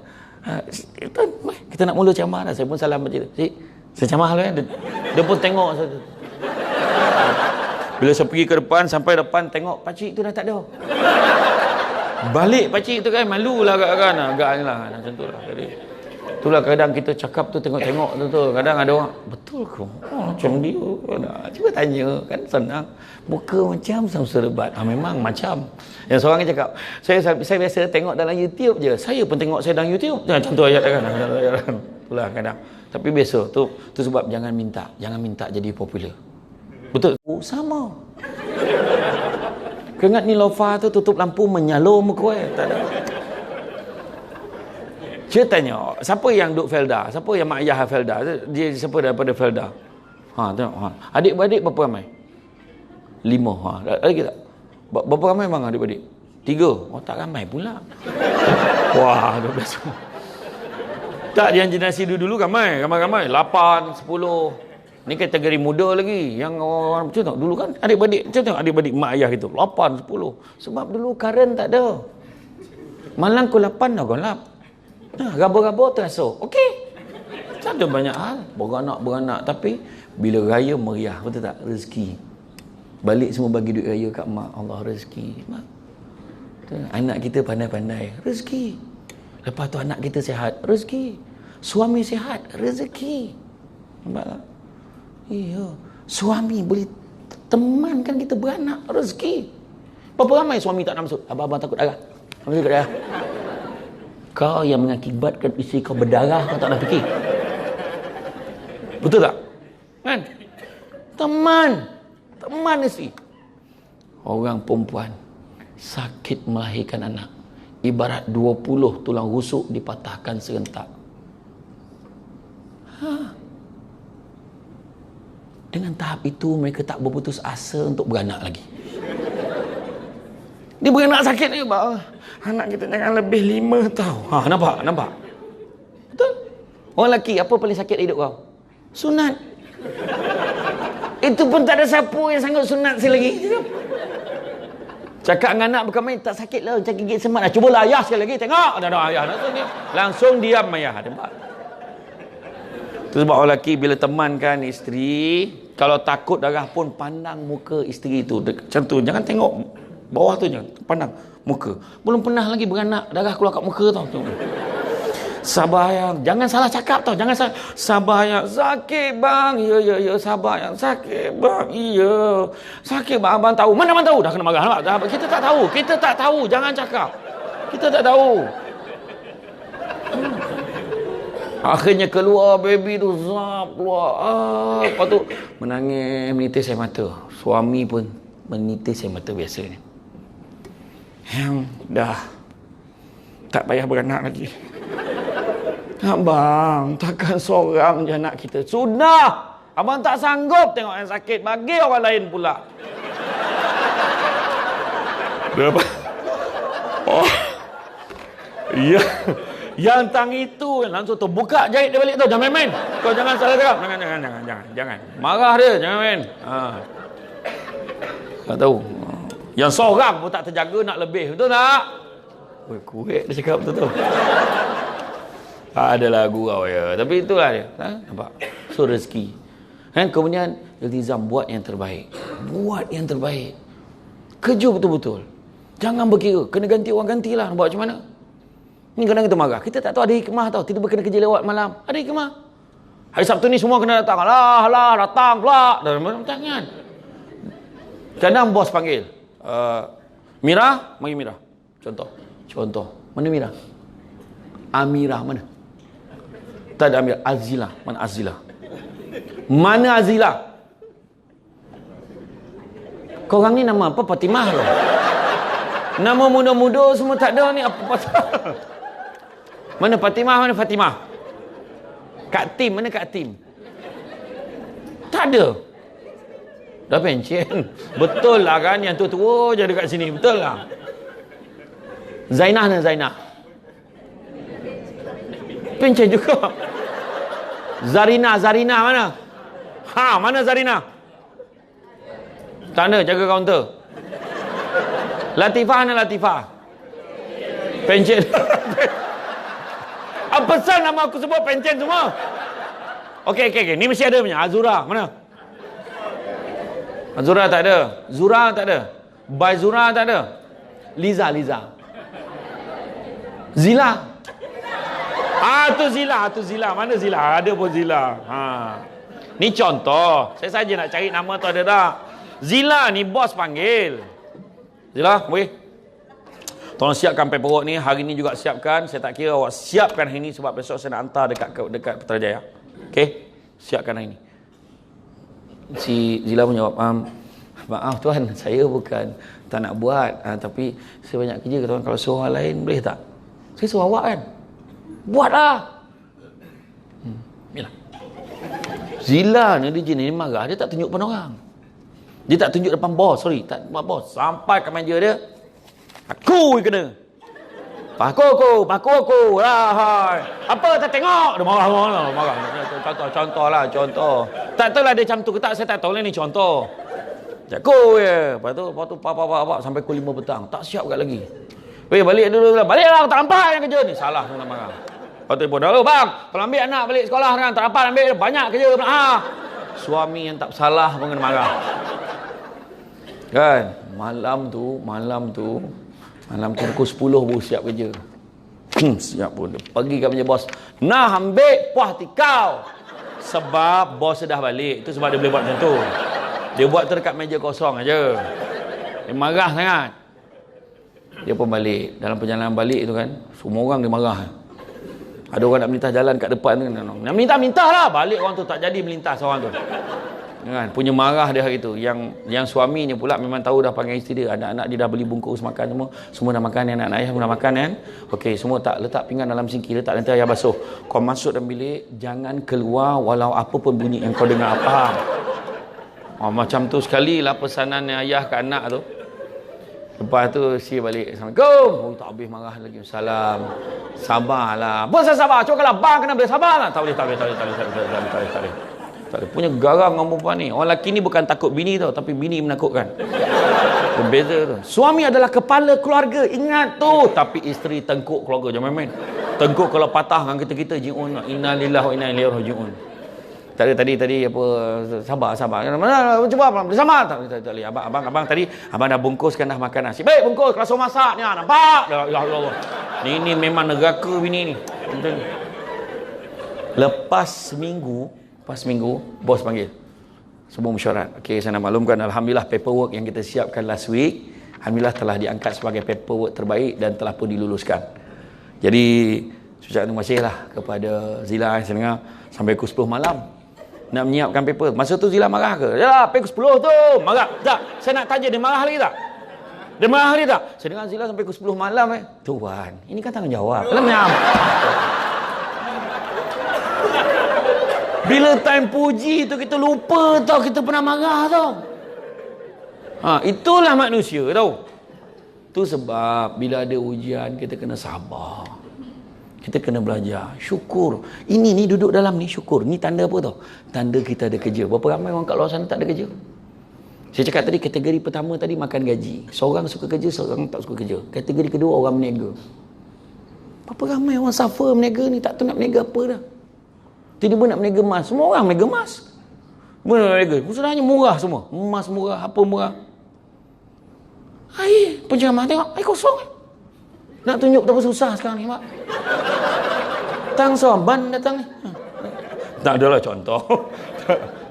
"Tuan, kita nak mula ceramah dah." Saya pun salam masjid. "Cik, saya ceramah lah kan." Dia pun tengok saya. Bila saya pergi ke depan, sampai depan tengok pakcik tu dah tak ada. Balik pakcik tu kan, malulah agaknya lah. Macam tu lah. Jadi itulah kadang kita cakap tu tengok-tengok tu. Kadang ada orang, "Betul ke? Macam dia." Cuba tanya, kan senang. Muka macam Samsul Debat. Memang macam. Yang seorang cakap, saya biasa tengok dalam YouTube je. Saya pun tengok saya dalam YouTube. Macam tu ayat kan. Itulah kadang. Tapi biasa tu sebab jangan minta jadi popular. Betul? Sama. Keringat ni lofa tu tutup lampu menyalur muka tak ada. Saya tanya, siapa yang duk Felda? Siapa yang mak ayah Felda? Dia siapa daripada Felda? Tengok. Adik-beradik berapa ramai? 5. Ada kita. Berapa ramai bang adik-beradik? 3. 3. Oh, tak ramai pula. Wah, 12. Tak, yang generasi dulu ramai. 8, 10. Ni kategori muda lagi. Yang orang macam tu. Dulu kan adik-beradik, macam tu adik-beradik mak ayah itu. 8, 10. Sebab dulu karen tak ada. Malang pukul 8 dah gelap. Raba-raba terasa. Okey. Tak ada banyak hal. Beranak. Tapi bila raya meriah. Betul tak? Rezeki. Balik semua bagi duit raya kat mak. Allah rezeki. Mak. Anak kita pandai-pandai. Rezeki. Lepas tu anak kita sihat. Rezeki. Suami sihat. Rezeki. Nampak tak? Iya. Suami boleh temankan kita beranak. Rezeki. Berapa ramai suami tak nak masuk? Abang-abang takut darah. Masuk darah. Kau yang mengakibatkan isteri kau berdarah, kau tak nak fikir. Betul tak? Kan? Teman isteri. Orang perempuan sakit melahirkan anak. Ibarat 20 tulang rusuk dipatahkan serentak. Dengan tahap itu, mereka tak berputus asa untuk beranak lagi. Dia beranak sakit ni, anak kita jangan lebih 5 tau. Nampak? Betul? Orang lelaki, apa paling sakit hidup kau? Sunat. Itu pun tak ada siapa yang sanggup sunat sekali lagi. Cakap dengan anak bukan main, tak sakit lah, macam gigit semat lah. Cubalah ayah sekali lagi, tengok. Dah ayah. Langsung diam ayah. Nampak? Itu sebab orang lelaki bila temankan isteri, kalau takut darah pun pandang muka isteri tu. Macam tu, jangan tengok bawah tu, jangan pandang muka. Belum pernah lagi beranak, darah keluar kat muka tau. Sabar yang, jangan salah cakap tau. Jangan sabar yang, sakit bang. Ya, sabar yang, sakit bang. Iya, sakit bang, abang tahu. Mana abang tahu? Dah kena marah. Nampak? Kita tak tahu, jangan cakap. Kita tak tahu. Akhirnya keluar baby tu, zap keluar. Lepas tu menangis, menitis air mata. Suami pun menitis air mata biasanya. Dah tak payah beranak lagi. Abang, takkan seorang je anak kita. Sudah, abang tak sanggup tengok yang sakit. Bagi orang lain pula. Berapa? Oh, iya. Yang tang itu langsung tu buka jahit dia balik tu. Jangan main-main. Kau jangan salah cakap. Jangan. Marah dia, jangan main. Tak tahu. Yang seorang pun tak terjaga nak lebih. Betul tak? Kurik dia cakap betul tu. Adalah gurau ya. Tapi itulah dia. Nampak? So rezeki. Kemudian iltizam, buat yang terbaik. Buat yang terbaik. Kerja betul-betul. Jangan berkira. Kena ganti orang, gantilah. Buat macam mana? Ni kadang kita marah. Kita tak tahu ada hikmah tau. Tiba-tiba kena kerja lewat malam. Ada hikmah. Hari Sabtu ni semua kena datang. Datang pula. Jangan. Kadang bos panggil. Mira, mari Mira. Contoh. Mana Mira? Amirah mana? Tak ada Amirah. Azilah. Mana Azilah? Mana Azilah? Korang ni nama apa? Fatimah loh. Nama muda-muda semua tak ada ni. Apa pasal? Mana Fatimah? Mana Fatimah? Kak Tim. Mana Kak Tim? Tak ada. Dah pencen. Betul lah kan. Yang tua-tua je dekat sini. Betul lah. Zainah dan Zainah. Pencen juga. Zarina mana? Mana Zarina? Tak ada, jaga kaunter. Latifah mana Latifah? Pencen. Apa pasal nama aku sebut pencen semua? Okey. Ni mesti ada punya. Azura mana? Azura tak ada. Zura tak ada. Baizura tak ada. Liza. Zila. Tu Zila. Mana Zila? Ada pun Zila. Ni contoh. Saya saja nak cari nama tu ada tak. Zila ni bos panggil. Zila, boleh? Tolong siapkan paperwork ni. Hari ni juga siapkan. Saya tak kira awak siapkan hari ni sebab besok saya nak hantar dekat Putrajaya. Okey? Siapkan hari ni. Si Zila pun jawab, maaf tuan, saya bukan tak nak buat, tapi saya banyak kerja. Tuan, kalau suruh orang lain boleh tak? Saya suruh awak kan? Buatlah. Yalah. Zila ni dia marah, dia tak tunjuk depan orang. Dia tak tunjuk depan bos, tak depan bos. Sampai ke meja dia. Aku kena. Paku aku lah. Hai. Apa tak tengok? Dia marah. Contoh. Tak tahulah dia macam tu ke tak, saya tak tahu lah ni contoh. Jago je. Lepas tu papa sampai pukul 5 petang. Tak siap kat lagi. Weh, balik dulu. Baliklah, tak nampak yang kerja ni. Salah tu nak marah. Lepas tu pun, "Halo bang, kalau ambil anak balik sekolah kan, tak dapat ambil, banyak kerja." Suami yang tak salah pun kena marah. Kan? Malam tu pukul 10 baru siap kerja. Siap pun. Dia pergi kat meja bos. Nah, ambil puas tikau. Sebab bos dah balik. Itu sebab dia boleh buat macam tu. Dia buat tu dekat meja kosong aja. Dia marah sangat. Dia pun balik. Dalam perjalanan balik tu kan, semua orang dia marah. Ada orang nak melintas jalan kat depan tu. Nak melintas lah. Balik orang tu tak jadi melintas orang tu. Kan? Punya marah dia hari tu. Yang suaminya pula memang tahu dah panggil isteri dia. Anak-anak dia dah beli bungkus makan semua dah makan. Anak-anak ayah pun dah makan kan. Okey, semua tak letak pinggan dalam sinki, letak nanti ayah basuh. Kau masuk dalam bilik, jangan keluar walau apa pun bunyi yang kau dengar. Faham? Macam tu sekali lah pesanan ayah ke anak tu. Lepas tu si balik, "Assalamualaikum." Tak habis marah lagi. "Salam." "Sabarlah." "Bos saya sabar. Cuma kalau bang kena boleh sabar lah." Tak boleh. Tak boleh. Punya garang dengan perempuan ni. Orang lelaki ni bukan takut bini tau, tapi bini menakutkan. Berbeza tu. Suami adalah kepala keluarga. Ingat tu. Tapi isteri tengkuk keluarga. Jangan main-main. Tengkuk kalau patah dengan kita ji'un. Inna lillahi wa inna ilaihi raji'un. Tadi apa, sabar. Cuba boleh sama. Tak boleh. Abang tadi abang dah bungkuskan dah makan nasi. Baik bungkus, kelas masak ni. Nampak? Ya Allah. Ini memang neraka bini ni. Lepas seminggu, bos panggil. Semua mesyuarat. Okey, saya nak maklumkan, alhamdulillah paperwork yang kita siapkan last week, alhamdulillah telah diangkat sebagai paperwork terbaik dan telah pun diluluskan. Jadi, saya terima kasihlah kepada Zila. Saya dengar sampai pukul 10 malam nak menyiapkan paper. Masa tu Zila marah ke? Yalah, pukul 10 tu. Marah. Tak, saya nak tanya dia marah lagi tak? Dia marah lagi tak? Saya dengar Zila sampai pukul 10 malam Tuan, ini kan tanggungjawab. Alam. Bila time puji tu kita lupa tau kita pernah marah tau. Itulah manusia tau. Tu sebab bila ada ujian kita kena sabar. Kita kena belajar. Syukur. Ini ni duduk dalam ni syukur. Ni tanda apa tau? Tanda kita ada kerja. Berapa ramai orang kat luar sana tak ada kerja? Saya cakap tadi kategori pertama tadi makan gaji. Seorang suka kerja, seorang tak suka kerja. Kategori kedua orang berniaga. Berapa ramai orang suffer berniaga ni tak tahu nak berniaga apa dah. Tiba-tiba nak berniaga emas. Semua orang berniaga emas. Berniaga. Sebenarnya murah semua. Emas murah, apa murah. Air penceramah tengok. Air kosong. Nak tunjuk betapa susah sekarang ni, Mak. Tang Soban datang ni. Tak adalah contoh.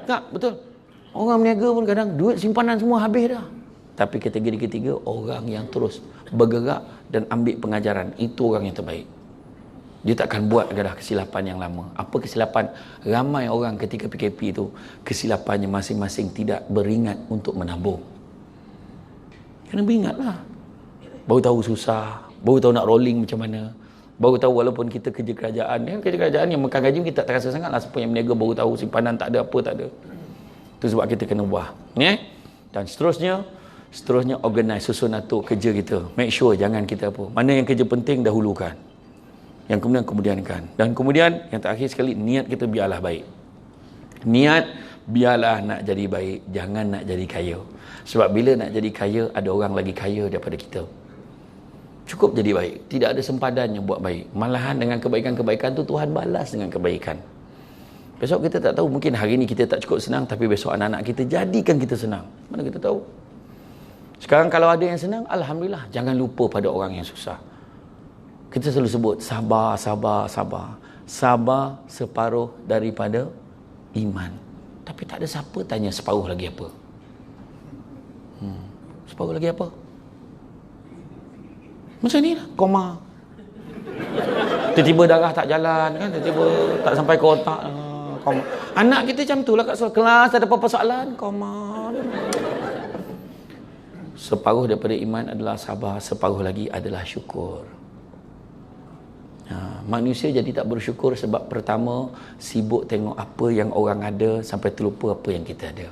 Tak, betul. Orang berniaga pun kadang duit simpanan semua habis dah. Tapi kategori ketiga, orang yang terus bergerak dan ambil pengajaran. Itu orang yang terbaik. Dia takkan buat adalah kesilapan yang lama. Apa kesilapan? Ramai orang ketika PKP itu, kesilapannya masing-masing tidak beringat untuk menabung. Kena beringatlah. Baru tahu susah, baru tahu nak rolling macam mana, baru tahu walaupun kita kerja kerajaan, kerja kerajaan yang makan gaji kita tak terasa sangat lah. Siapa yang berniaga baru tahu simpanan tak ada, apa tak ada. Itu sebab kita kena buah. Dan seterusnya organize, susun atur kerja kita. Make sure jangan kita apa. Mana yang kerja penting dahulukan. Yang kemudiankan. Dan kemudian yang terakhir sekali, niat kita biarlah baik. Niat biarlah nak jadi baik, jangan nak jadi kaya. Sebab bila nak jadi kaya, ada orang lagi kaya daripada kita. Cukup jadi baik. Tidak ada sempadan yang buat baik. Malahan dengan kebaikan-kebaikan tu Tuhan balas dengan kebaikan. Besok kita tak tahu, mungkin hari ni kita tak cukup senang, tapi besok anak-anak kita jadikan kita senang. Mana kita tahu? Sekarang kalau ada yang senang, alhamdulillah. Jangan lupa pada orang yang susah. Kita selalu sebut sabar. Sabar separuh daripada iman. Tapi tak ada siapa tanya separuh lagi apa. Separuh lagi apa? Macam ni lah, koma. Tiba-tiba darah tak jalan kan, tiba-tiba tak sampai ke otak. Koma. Anak kita macam tu lah kat kelas, ada apa-apa soalan, koma. Separuh daripada iman adalah sabar, separuh lagi adalah syukur. Manusia jadi tak bersyukur sebab pertama sibuk tengok apa yang orang ada sampai terlupa apa yang kita ada.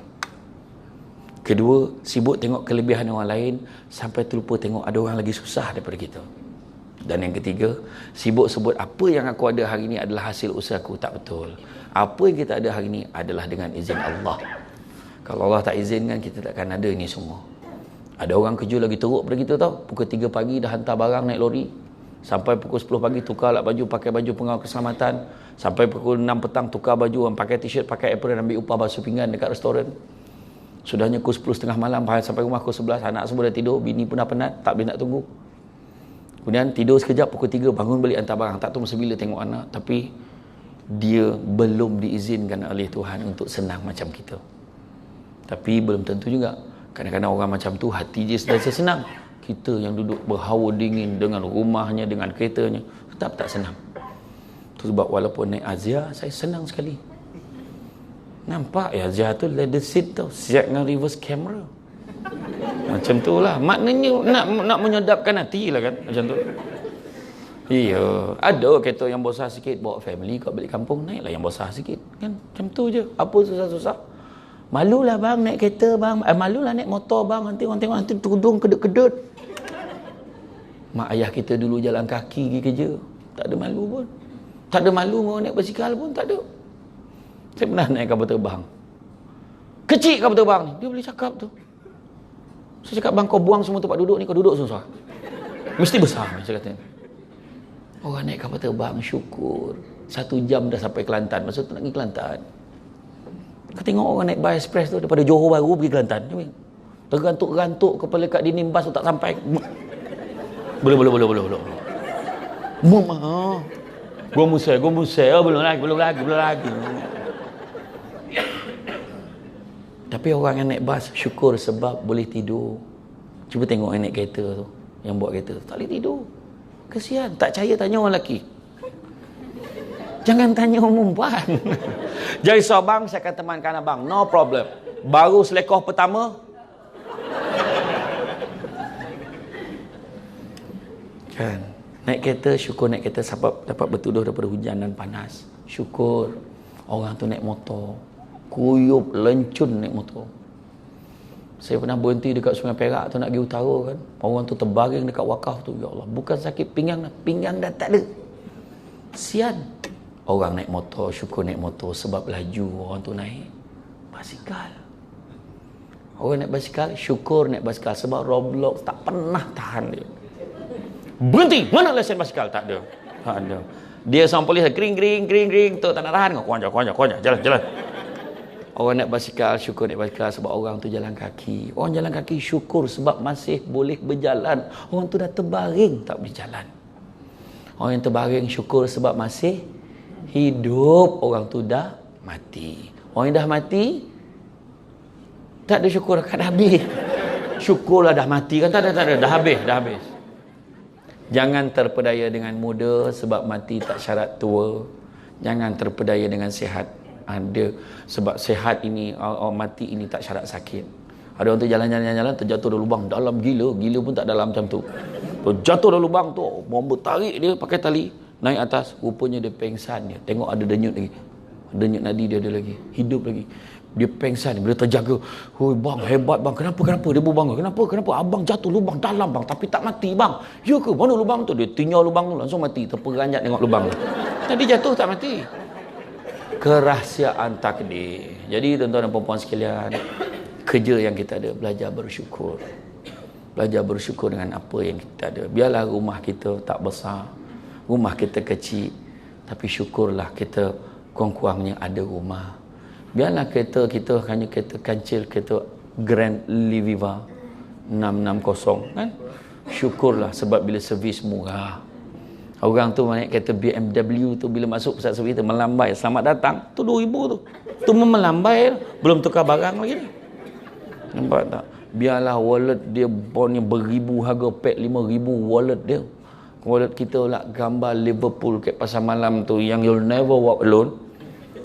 Kedua, sibuk tengok kelebihan orang lain sampai terlupa tengok ada orang lagi susah daripada kita. Dan yang ketiga, sibuk sebut apa yang aku ada hari ini adalah hasil usahaku. Tak betul. Apa yang kita ada hari ini adalah dengan izin Allah. Kalau Allah tak izinkan, kita takkan ada ini semua. Ada orang kerja lagi teruk pada kita tau. Pukul 3 pagi dah hantar barang naik lori. Sampai pukul 10 pagi tukar lah baju, pakai baju pengawal keselamatan. Sampai pukul 6 petang tukar baju, pakai t-shirt, pakai apron, ambil upah basuh pinggan dekat restoran. Sudahnya pukul 10.30 malam, sampai rumah pukul 11, anak semua dah tidur, bini pun dah penat, tak boleh nak tunggu. Kemudian tidur sekejap, pukul 3 bangun balik hantar barang. Tak tahu masa bila tengok anak, tapi dia belum diizinkan oleh Tuhan untuk senang macam kita. Tapi belum tentu juga. Kadang-kadang orang macam tu hati dia sedang senang. Kita yang duduk berhawa dingin dengan rumahnya, dengan keretanya, tetap tak senang. Itu sebab walaupun naik Azia, saya senang sekali. Nampak ya Azia tu leather seat tau, siap dengan reverse camera. Macam tu lah. Maknanya nak menyedapkan hati lah kan. Macam tu. Iya. Ada kereta yang besar sikit, bawa family kat balik kampung, naiklah yang besar sikit. Kan? Macam tu je. Apa susah-susah. Malulah bang naik kereta bang. Malulah naik motor bang. Nanti orang tengok nanti tudung kedut-kedut. Mak ayah kita dulu jalan kaki pergi kerja. Tak ada malu pun. Tak ada malu mau naik basikal pun. Tak ada. Saya pernah naik kapal terbang. Kecil kapal terbang ni. Dia boleh cakap tu. Saya cakap, bang kau buang semua tempat duduk ni, kau duduk susah. Mesti besar, saya kata. Orang naik kapal terbang, syukur. 1 jam dah sampai Kelantan. Masa tu nak pergi Kelantan. Kau tengok orang naik bus express tu, daripada Johor Bahru pergi Kelantan. Tergantuk-gantuk kepala kat dinding bas tu tak sampai. Boleh. Mama. Gua musai. Oh, belum lagi. Tapi orang yang naik bas syukur sebab boleh tidur. Cuba tengok yang naik kereta tu, yang buat kereta tu, tak boleh tidur. Kesian. Tak percaya tanya orang lelaki. Jangan tanya orang perempuan. Jadi abang, saya akan temankan abang. No problem. Baru selekoh pertama. Kan. Naik kereta, syukur naik kereta sebab dapat bertuduh daripada hujan dan panas. Syukur. Orang tu naik motor. Kuyup, lencun naik motor. Saya pernah berhenti dekat Sungai Perak tu nak pergi utara kan. Orang tu terbaring dekat wakaf tu. Ya Allah, bukan sakit pinggang dah. Pinggang dah tak ada. Sian. Orang naik motor, syukur naik motor sebab laju orang tu naik basikal. Orang naik basikal, syukur naik basikal sebab Roblox tak pernah tahan dia. Berhenti. Mana lesen basikal? Tak ada. Tak ada. Dia sama polis kering. Tu tak nak tahan kau. Kau ajar. Jalan. Orang naik basikal, syukur naik basikal sebab orang tu jalan kaki. Orang jalan kaki syukur sebab masih boleh berjalan. Orang tu dah terbaring, tak boleh jalan. Orang yang terbaring syukur sebab masih hidup. Orang tu dah mati. Orang yang dah mati, tak ada syukur, kan habis. Syukurlah dah mati kan, tak ada. Dah habis. Jangan terpedaya dengan muda sebab mati tak syarat tua. Jangan terpedaya dengan sihat. Ada sebab sihat ini, mati ini tak syarat sakit. Ada orang tu jalan terjatuh dalam lubang dalam, gila pun tak dalam macam tu. Jatuh dalam lubang tu, bomba tarik dia pakai tali naik atas, rupanya dia pengsan dia. Tengok ada denyut lagi. Denyut nadi dia ada lagi, hidup lagi. Dia pengsan, dia terjaga. Hoi bang, hebat bang. Kenapa dia berbangga? Kenapa abang jatuh lubang dalam bang tapi tak mati bang? Ya ke? Mana lubang tu? Dia tinggal lubang tu langsung mati, terperanjat tengok lubang tu. Tadi jatuh tak mati. Kerahsiaan takdir. Jadi tuan-tuan dan puan-puan sekalian, kerja yang kita ada, belajar bersyukur. Belajar bersyukur dengan apa yang kita ada. Biarlah rumah kita tak besar, rumah kita kecil, tapi syukurlah kita kurang-kurangnya ada rumah. Biarlah kereta kita hanya kereta kancil, kereta Grand Liviva 660 kan. Syukurlah sebab bila servis murah. Orang tu naik kereta BMW tu bila masuk pusat servis tu melambai, selamat datang, tu 2,000 tu. Tu melambai, belum tukar barang lagi. Nampak tak? Biarlah wallet dia bonnya beribu harga, pack 5,000 wallet dia. Wallet kita lah gambar Liverpool kat pasar malam tu yang you'll never walk alone.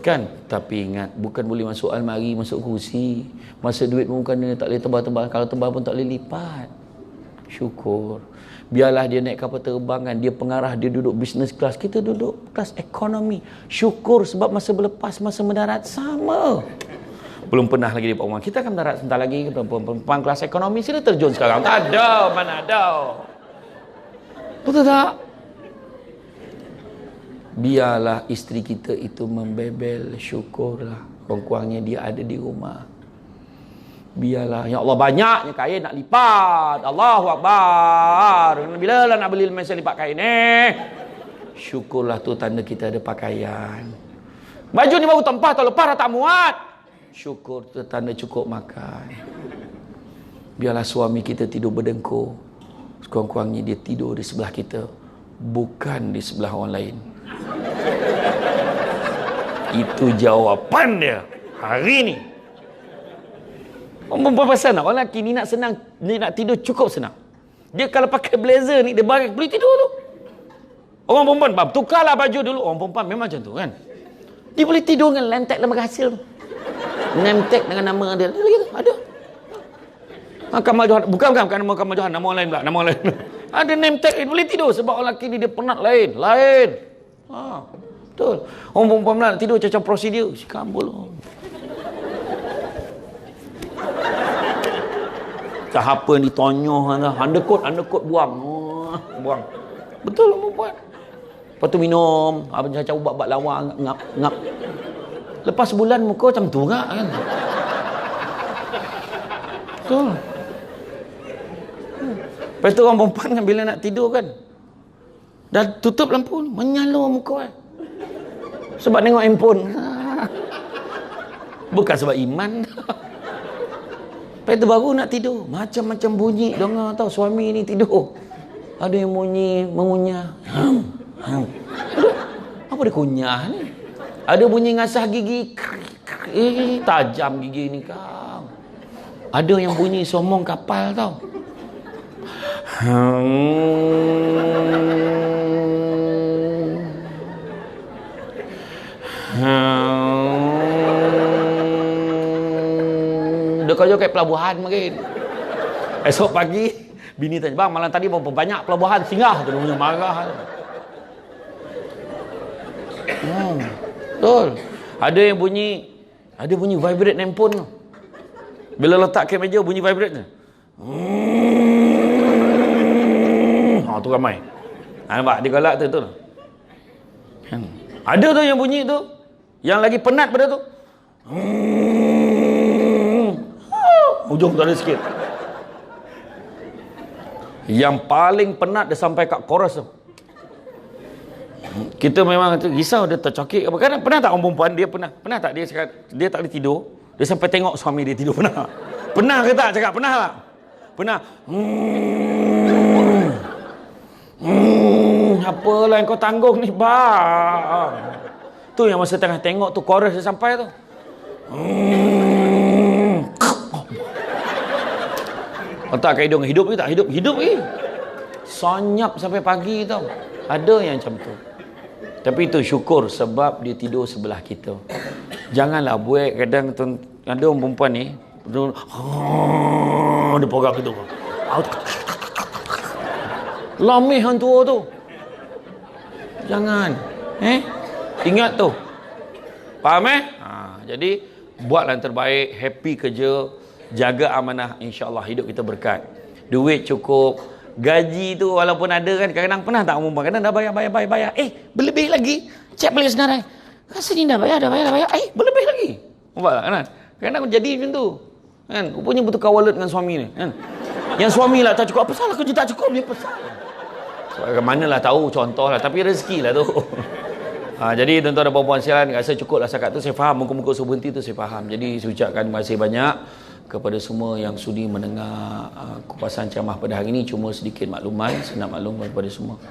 Kan? Tapi ingat, bukan boleh masuk almari, masuk kursi. Masa duit pun bukan dia tak boleh tebal-tebal. Kalau tebal pun tak boleh lipat. Syukur. Biarlah dia naik kapal terbangan, dia pengarah, dia duduk business class, kita duduk kelas ekonomi. Syukur sebab masa berlepas, masa mendarat sama. Belum pernah lagi di perempuan. Kita akan mendarat sebentar lagi perempuan kelas ekonomi. Sini terjun sekarang. Tak ada, mana ada. Betul tak? Biarlah isteri kita itu membebel, syukurlah. Kurang-kurangnya dia ada di rumah. Biarlah, ya Allah banyaknya kain nak lipat. Allahu Akbar. Bila lah nak beli mesin lipat kain syukurlah tu tanda kita ada pakaian. Baju ni baru tempah atau lepas dah tak muat. Syukur tu tanda cukup makan. Biarlah suami kita tidur berdengkur. Sekurang-kurangnya dia tidur di sebelah kita, bukan di sebelah orang lain. Itu jawapan dia hari ni. Orang perempuan pasal nak, orang lelaki ni nak senang, ni nak tidur cukup senang. Dia kalau pakai blazer ni, dia boleh tidur tu. Orang perempuan, tukarlah baju dulu. Orang perempuan memang macam tu kan. Dia boleh tidur dengan lentek lembaga hasil tu. Nemtek dengan nama dia. Ada. Kamal Johan. Bukan nama Kamal Johan. Nama orang lain pula. Nama orang lain. Ada nemtek. Dia boleh tidur. Sebab orang lelaki ni dia penat lain. Betul. Orang perempuan pula nak tidur macam prosedur. Si kambul. Tahap apa ni tonyoh. Undercoat buang. Buang. Betul orang perempuan. Lepas tu minum. Macam ubat-ubat lawa. Ngap. Lepas sebulan muka macam tu kan. Betul. Lepas tu orang perempuan kan bila nak tidur kan, dah tutup lampu, menyalur muka kan. Sebab tengok handphone. Bukan sebab iman. Lepas tu baru nak tidur. Macam-macam bunyi. Dengar tau suami ni tidur. Ada yang bunyi mengunyah. Apa dia kunyah ni? Ada bunyi ngasah gigi. Tajam gigi ni kau. Ada yang bunyi somong kapal tau. Dia kau kat pelabuhan mungkin. Esok pagi bini tanya, bang malam tadi berapa banyak pelabuhan singgah tu, dia marah. Betul. Ada yang bunyi vibrate handphone tu. Bila letak ke meja bunyi vibrate tu. Tu ramai. Nampak dia galak tu. Ada tu yang bunyi tu, yang lagi penat pada tu. Ujung tu ada sikit. Yang paling penat dia sampai kat chorus tu. Kita memang risau dia tercokik apa. Kadang pernah tak orang perempuan dia pernah tak dia cakap dia tak boleh tidur, dia sampai tengok suami dia tidur. Pernah ke tak cakap? Pernah tak? Pernah. Apalah yang kau tanggung ni bang. Tu yang masa tengah tengok tu chorus dia sampai tu. Otak kat hidung hidup ke tak? Hidup ke? Sonyap sampai pagi tau. Ada yang macam tu. Tapi itu syukur sebab dia tidur sebelah kita. Janganlah buat kadang ada orang perempuan ni dia pegang gitu. Lamih hantu tu. Jangan. Ingat tu. Faham jadi buatlah yang terbaik, happy kerja, jaga amanah, insya-Allah hidup kita berkat. Duit cukup, gaji tu walaupun ada kan kadang-kadang pernah tak umum kadang dah bayar. Berlebih lagi. Cek balik senarai. Rasa ni dah bayar. Berlebih lagi. Nampak tak kan? Kadang-kadang jadi macam tu. Kan? Rupanya betul kawalat dengan suami ni, kan? Yang suami lah tak cukup. Apa salah kerja tak cukup dia pasal. So, manalah tahu contohlah tapi rezekilah tu. Jadi tuan-tuan dan puan-puan sekalian, rasa cukup lah setakat tu saya faham, muka-muka suruh berhenti tu saya faham. Jadi saya ucapkan terima kasih banyak kepada semua yang sudi mendengar kupasan ceramah pada hari ini. Cuma sedikit makluman, saya nak maklum kepada semua.